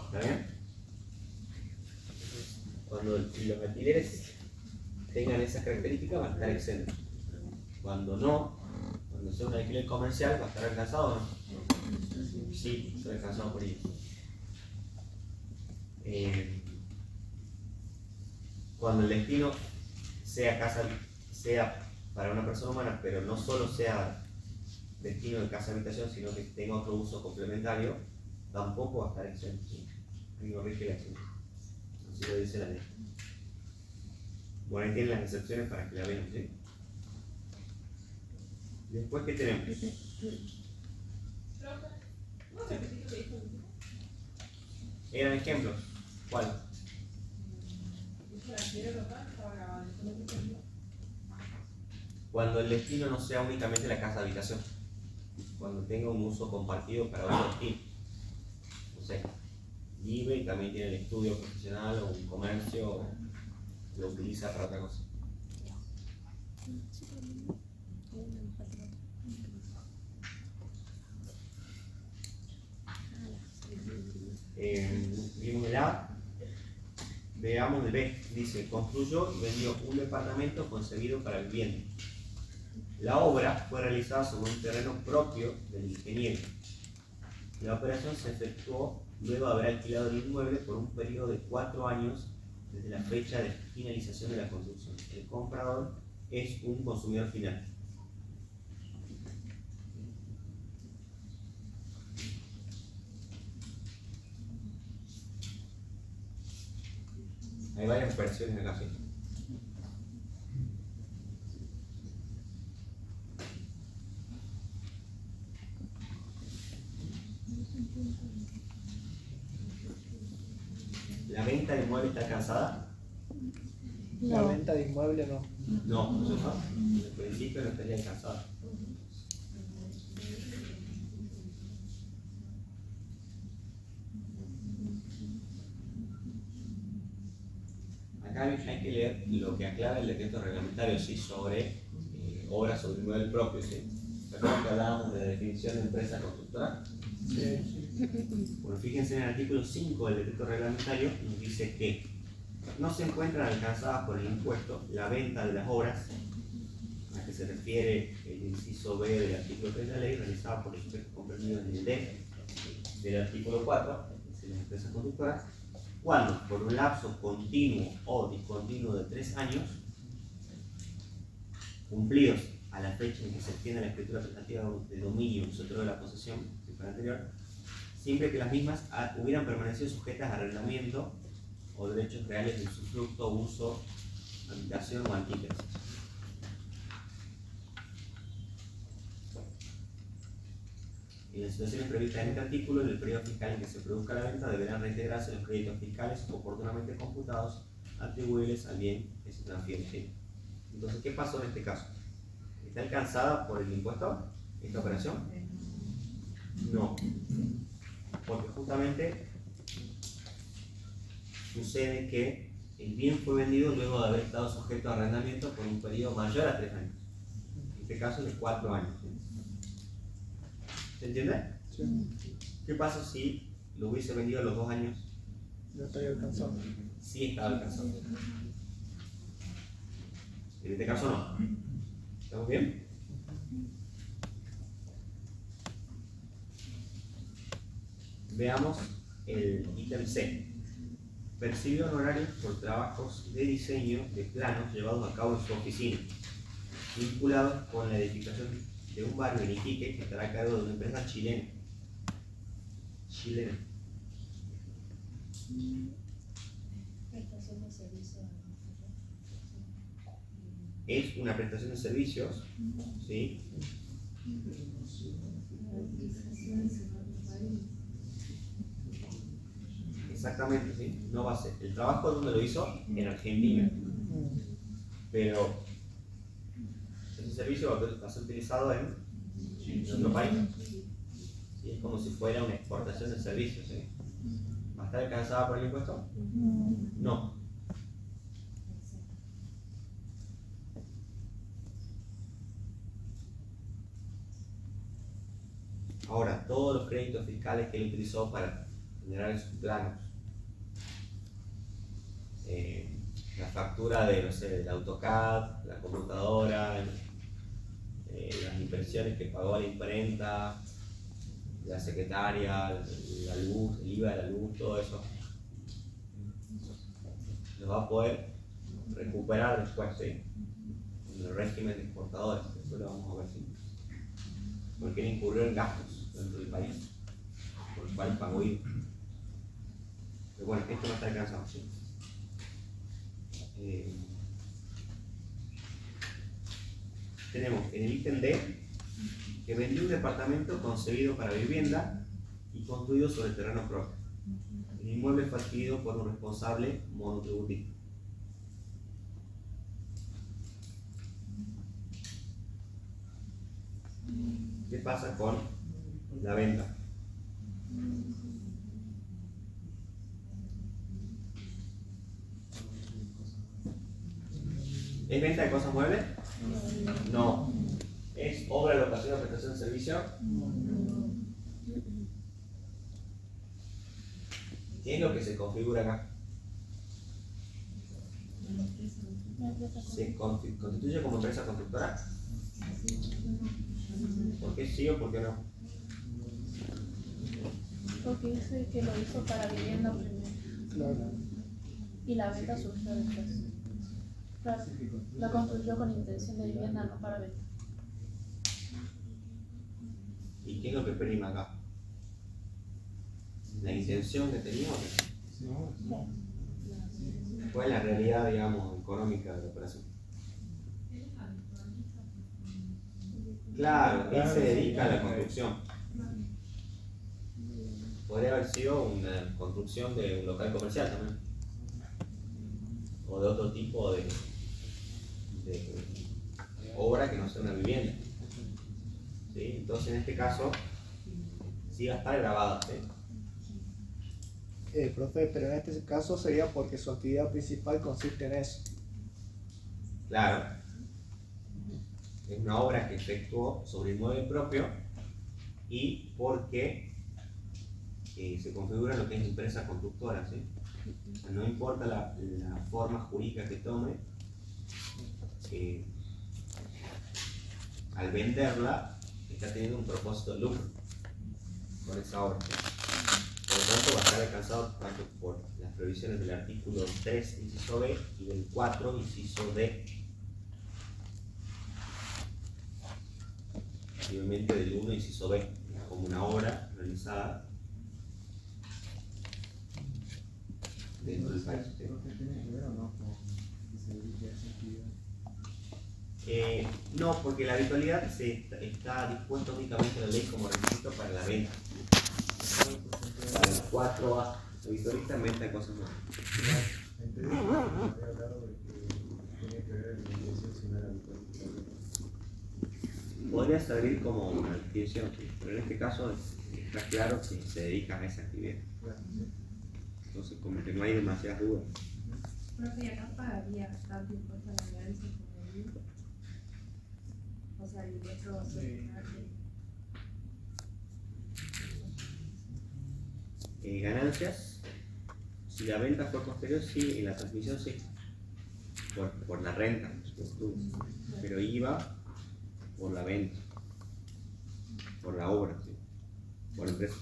¿Está bien? Cuando los alquileres tengan esas características van a estar exentos. Cuando no, cuando sea un alquiler comercial, ¿va a estar alcanzado o no? Sí, está alcanzado por ello. Cuando el destino sea casa, sea para una persona humana, pero no solo sea destino de casa habitación, sino que tenga otro uso complementario, tampoco va a estar exento. ¿Sí? Ahí no rige la exención. Así lo dice la ley. Bueno, ahí tienen las excepciones para que la vean, ¿sí? Después, ¿qué tenemos? Sí. ¿Eran ejemplos? ¿Cuál? Cuando el destino no sea únicamente la casa de habitación, cuando tenga un uso compartido para otro destino. No sé, vive y también tiene el estudio profesional o un comercio, lo utiliza para otra cosa. Vimos el A, veamos el B. Dice: construyó y vendió un departamento concebido para el vivienda. La obra fue realizada sobre un terreno propio del ingeniero. La operación se efectuó luego de haber alquilado el inmueble por un periodo de 4 años desde la fecha de finalización de la construcción. El comprador es un consumidor final. Hay varias operaciones acá, ¿sí? ¿La venta de inmueble está alcanzada? La No. venta de inmueble no. No, eso no. En principio no estaría alcanzada. Acá hay que leer lo que aclara el decreto reglamentario, ¿sí? Sobre obras sobre inmueble propio. ¿Sí? ¿Se acuerdan que hablábamos de la definición de empresa constructora? Sí. Bueno, fíjense en el artículo 5 del decreto reglamentario, nos dice que no se encuentran alcanzadas por el impuesto la venta de las obras a que se refiere el inciso B del artículo 3 de la ley, realizada por los sujetos comprendidos en el D del artículo 4, es decir, las empresas constructoras, cuando por un lapso continuo o discontinuo de 3 años, cumplidos a la fecha en que se extiende la escritura prestativa de dominio y se otorga la posesión, si fuera anterior, siempre que las mismas hubieran permanecido sujetas a arrendamiento o derechos reales de usufructo, uso, habitación o antítesis. En las situaciones previstas en este artículo, en el periodo fiscal en que se produzca la venta, deberán reintegrarse los créditos fiscales oportunamente computados atribuibles al bien que se transfiere. ¿Sí? Entonces, ¿qué pasó en este caso? ¿Está alcanzada por el impuesto esta operación? No. Porque justamente sucede que el bien fue vendido luego de haber estado sujeto a arrendamiento por un periodo mayor a 3 años. En este caso de 4 años. ¿Sí? ¿Se entiende? Sí. ¿Qué pasa si lo hubiese vendido a los 2 años? No estoy alcanzando. Sí estaba alcanzado. En este caso no. ¿Estamos bien? Veamos el ítem C. Percibió honorarios por trabajos de diseño de planos llevados a cabo en su oficina, vinculados con la edificación de un barrio en Iquique que estará a cargo de una empresa chilena. Prestación de servicios. Es una prestación de servicios, ¿sí? Exactamente, ¿sí? No va a ser. El trabajo donde lo hizo en Argentina, pero ese servicio va a ser utilizado en otro país. ¿Sí? Es como si fuera una exportación de servicios. ¿Sí? ¿Va a estar alcanzada por el impuesto? No. Ahora, todos los créditos fiscales que él utilizó para generar sus planos, la factura de, no sé, del AutoCAD, la computadora, las impresiones que pagó la imprenta, la secretaria, la luz, el IVA de la luz, todo eso, los va a poder recuperar después, ¿sí? En el régimen de exportadores. Después lo vamos a ver, ¿sí? Porque él incurrió en gastos dentro del país, por el cual pagó IVA. Pero bueno, esto no está alcanzado, ¿sí? Tenemos en el ítem D que vendió un departamento concebido para vivienda y construido sobre terreno propio. El inmueble fue adquirido por un responsable monotributista. ¿Qué pasa con la venta? ¿Es venta de cosas muebles? No. ¿Es obra, locación o prestación de servicio? ¿Qué es lo que se configura acá? ¿Se constituye como empresa constructora? ¿Por qué sí o por qué no? Porque dice que lo hizo para vivienda primero. Claro. Y la venta surgió después. Claro, la construyó con intención de vivienda, no para venta. ¿Y qué es lo que prima acá? ¿La intención que tenía o qué? ¿Cuál es la realidad, digamos, económica de la operación? Claro, él se dedica a la construcción. podría haber sido una construcción de un local comercial también. O de otro tipo de obra que no sea una vivienda. ¿Sí? Entonces en este caso sí va a estar grabada. ¿Sí? Profe, pero en este caso sería porque su actividad principal consiste en eso. Claro. Es una obra que efectuó sobre inmueble propio y porque se configura lo que es empresa conductora. ¿Sí? O sea, no importa la forma jurídica que tome, al venderla está teniendo un propósito de lucro con esa obra. Por lo tanto, va a estar alcanzado tanto por las previsiones del artículo 3, inciso B, y del 4, inciso D. Y obviamente del 1, inciso B, como una obra realizada dentro del país. No, porque la habitualidad está dispuesta únicamente en la ley como requisito para la venta. Para el 4A, habitualista venta cosas nuevas. Podría servir como una adquisición, sí, pero en este caso está claro que se dedica a esa actividad. Entonces, como que no hay demasiadas dudas. Profe, ¿y acá pagaría tanto impuesto a la ganancia como el IVA? O sea, el impuesto Ganancias, si la venta fue posterior, sí, y la transmisión sí, por la renta, pero IVA por la venta, por la obra, ¿sí?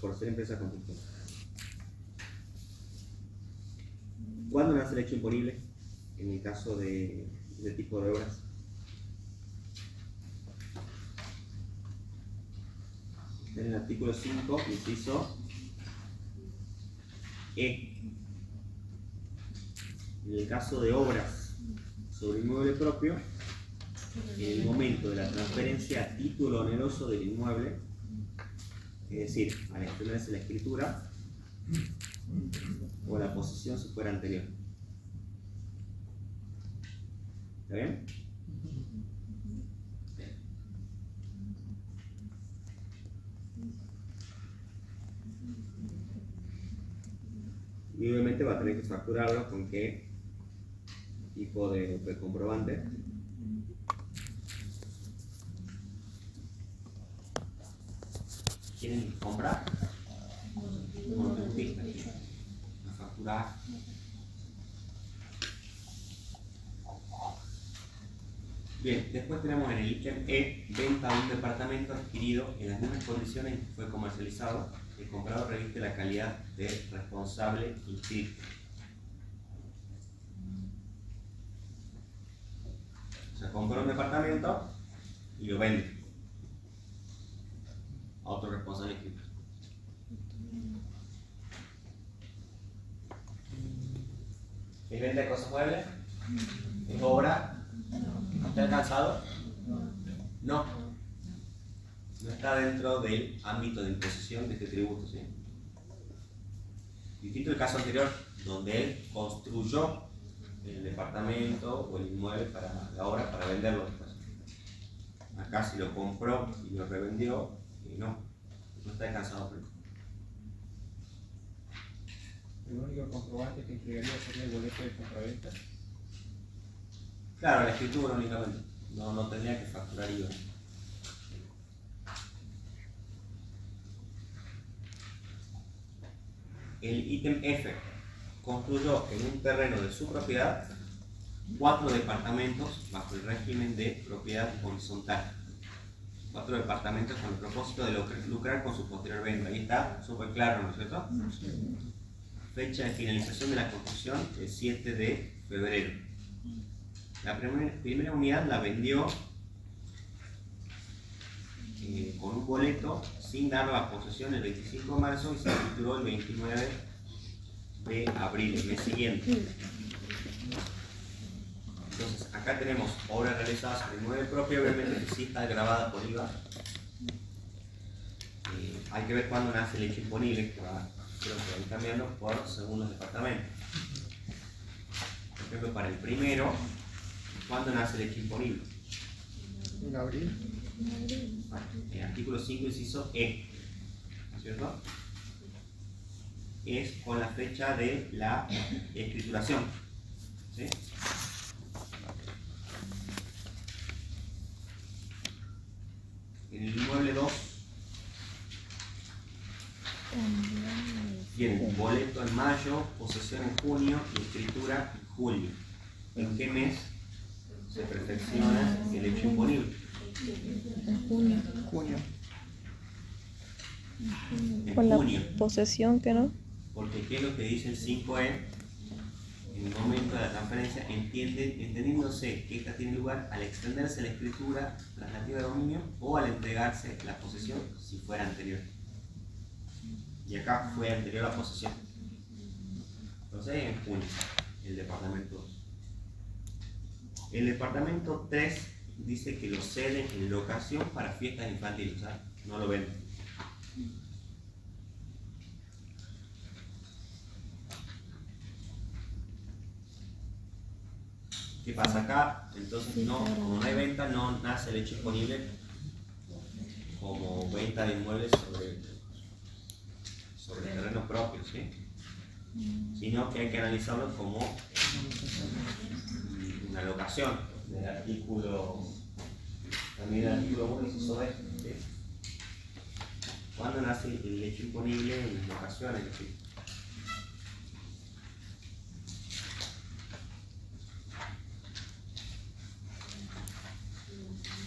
por ser empresa constructora. ¿Cuándo nace el hecho imponible en el caso de tipo de obras? En el artículo 5, inciso E. En el caso de obras sobre inmueble propio, en el momento de la transferencia a título oneroso del inmueble, es decir, al extenerse la escritura o la posesión si fuera anterior. ¿Está bien? Y obviamente va a tener que facturarlo con qué tipo de comprobante. ¿Quieren comprar? Monotributista. A facturar. Bien, después tenemos en el ítem E, venta de un departamento adquirido en las mismas condiciones en que fue comercializado. El comprador reviste la calidad de responsable inscrito. O sea, compró un departamento y lo vende a otro responsable inscrito. ¿Es venta de cosas muebles? ¿Es obra? ¿Está alcanzado? No. No está dentro del ámbito de imposición de este tributo, ¿sí? Distinto el caso anterior, donde él construyó el departamento o el inmueble para la obra para venderlo después. Acá si lo compró y lo revendió, no está alcanzado por él. El único comprobante que entregaría sería el boleto de compraventa. Claro, la escritura únicamente. No tendría que facturar IVA. El ítem F construyó en un terreno de su propiedad 4 departamentos bajo el régimen de propiedad horizontal. 4 departamentos con el propósito de lucrar con su posterior venta. Ahí está súper claro, ¿no es cierto? Fecha de finalización de la construcción el 7 de febrero. La primera unidad la vendió con un boleto sin dar la posesión el 25 de marzo y se escrituró el 29 de abril, el mes siguiente. Entonces, acá tenemos obras realizadas sobre inmueble propio, obviamente que sí está grabada por IVA. hay que ver cuándo nace el hecho imponible, creo que va a ir cambiando según los departamentos. Por ejemplo, para el primero, ¿cuándo nace el hecho imponible? En abril. El artículo 5, inciso E, ¿cierto? Es con la fecha de la escrituración, ¿sí? En el inmueble 2 tiene boleto en mayo, posesión en junio y escritura en julio. ¿En qué mes se perfecciona el hecho imponible? En junio. Junio. En Con la junio. posesión que no. Porque ¿qué es lo que dice el 5E? En el momento de la transferencia, entendiéndose que esta tiene lugar al extenderse la escritura traslativa de dominio o al entregarse la posesión si fuera anterior. Y acá fue anterior a la posesión. Entonces en junio, el departamento 2. El departamento 3 dice que lo cede en locación para fiestas infantiles, ¿sabes? No lo vende. ¿Qué pasa acá? Entonces, como no hay venta, no nace el hecho disponible como venta de inmuebles sobre terreno propio, ¿sí? Sino que hay que analizarlo como una locación del artículo, también el artículo 1, inciso B, ¿sí? ¿Cuándo nace el hecho imponible en las locaciones? ¿Sí?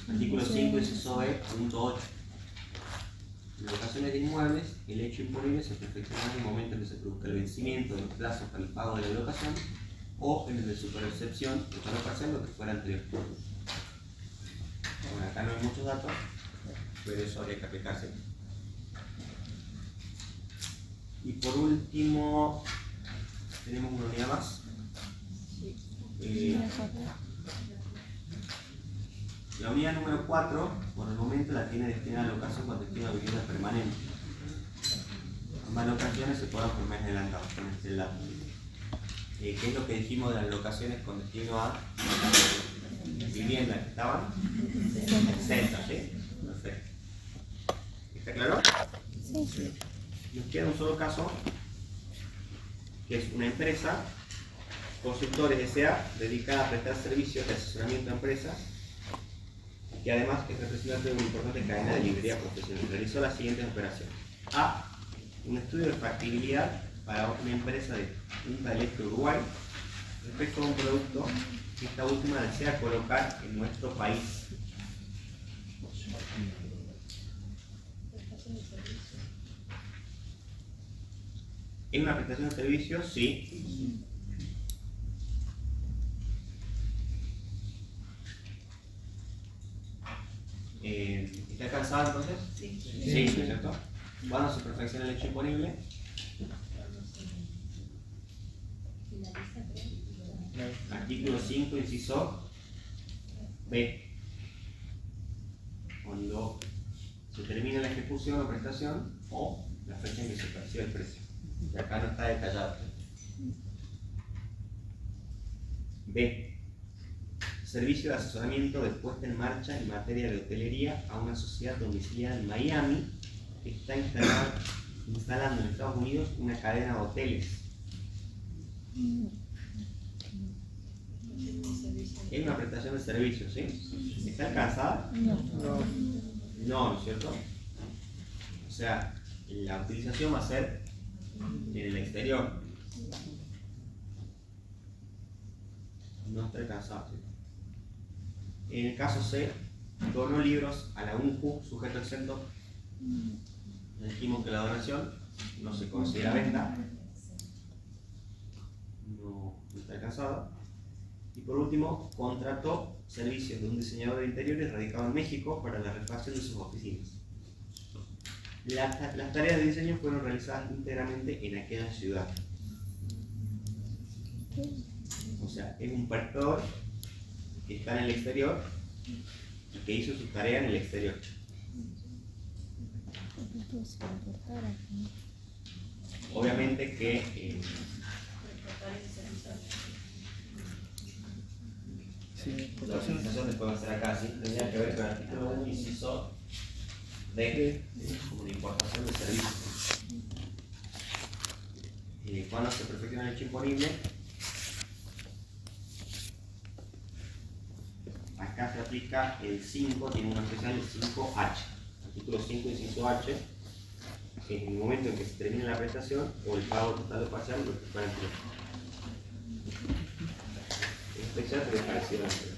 Artículo 5, inciso B, punto 8. En locaciones de inmuebles, el hecho imponible se perfecciona en el momento en que se produzca el vencimiento de los plazos para el pago de la locación o en el de su percepción de cada parcial lo que fuera anterior. Bueno, acá no hay muchos datos, pero eso habría que aplicarse. Y por último, tenemos una unidad más. La unidad número 4, por el momento, la tiene destinada a locación cuando tiene una vivienda permanente. Ambas locaciones se cobran por mes adelantado, con este dato. ¿Qué es lo que dijimos de las locaciones con destino a vivienda que estaban? Exentas, ¿sí? Perfecto. ¿Está claro? Sí. Nos queda un solo caso, que es una empresa, Constructores S.A., dedicada a prestar servicios de asesoramiento a empresas, que además es representante de una importante cadena de librería profesional. Realizó las siguientes operaciones. A. Un estudio de factibilidad para una empresa de Punta del Este, Uruguay, respecto a un producto que esta última desea colocar en nuestro país. ¿Es una prestación de servicios? Sí. ¿Está cansado entonces? Sí. Sí, ¿cierto? ¿Cuándo se perfecciona el hecho imponible? Artículo 5, inciso B. Cuando se termina la ejecución o prestación o la fecha en que se percibe el precio. Y acá no está detallado. B. Servicio de asesoramiento de puesta en marcha en materia de hotelería a una sociedad domiciliada en Miami que está instalando en Estados Unidos una cadena de hoteles. Es una prestación de servicios, ¿sí? ¿Está alcanzada? No. No, ¿no es cierto? O sea, la utilización va a ser en el exterior. No está alcanzada, ¿sí? En el caso C, donó libros a la UNJU, sujeto exento. Dijimos que la donación no se considera venta. No está alcanzada. Y por último, contrató servicios de un diseñador de interiores radicado en México para la refacción de sus oficinas. Las tareas de diseño fueron realizadas íntegramente en aquella ciudad. O sea, es un prestador que está en el exterior y que hizo su tarea en el exterior. Obviamente que la organización después va a ser acá, ¿sí? Tendría que ver con el artículo 1, inciso D, como de importación de servicios. Cuando se perfecciona el hecho imponible, acá se aplica el 5, tiene una especial el 5H. Artículo 5, inciso H, que en el momento en que se termine la prestación o el pago total o parcial, lo que fuera el tiempo. Es especial, pero es parecido a anterior.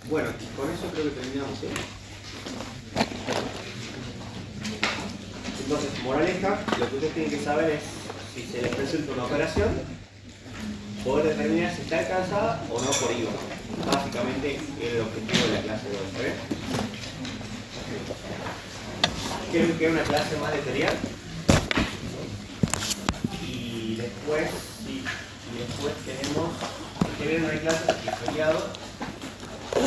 Bueno, con eso creo que terminamos, ¿sí? Entonces, moraleja, lo que ustedes tienen que saber es si se les presenta una operación, poder determinar si está alcanzada o no por IVA. Básicamente es el objetivo de la clase de hoy, ¿está bien? Quiero que una clase más de teoría. Y después tenemos que ver una clase de feriado. Y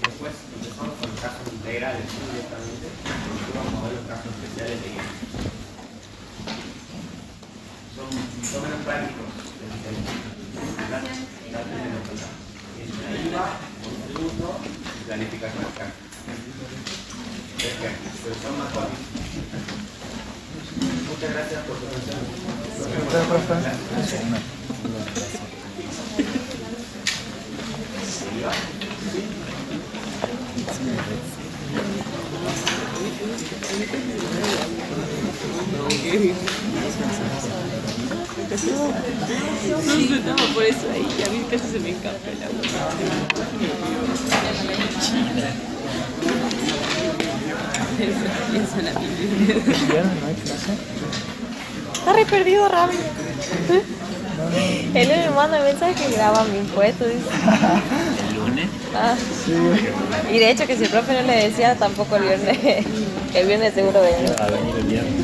después empezamos con los casos integrales directamente. Y vamos a ver los casos especiales de IVA. Son menos prácticos. La IVA, contributo y planificación fiscal. Pero son más fáciles. Muchas gracias por su atención. Nos sentamos por eso ahí y a mí casi se me escapa el agua. Eso es la Biblia. ¿No hay clase? Está re perdido, Rami. Él me manda mensajes que graba mi impuesto, dice. ¿El lunes? Ah. Sí. Y de hecho que si el profe no le decía, tampoco el viernes seguro venía. Va a venir el viernes.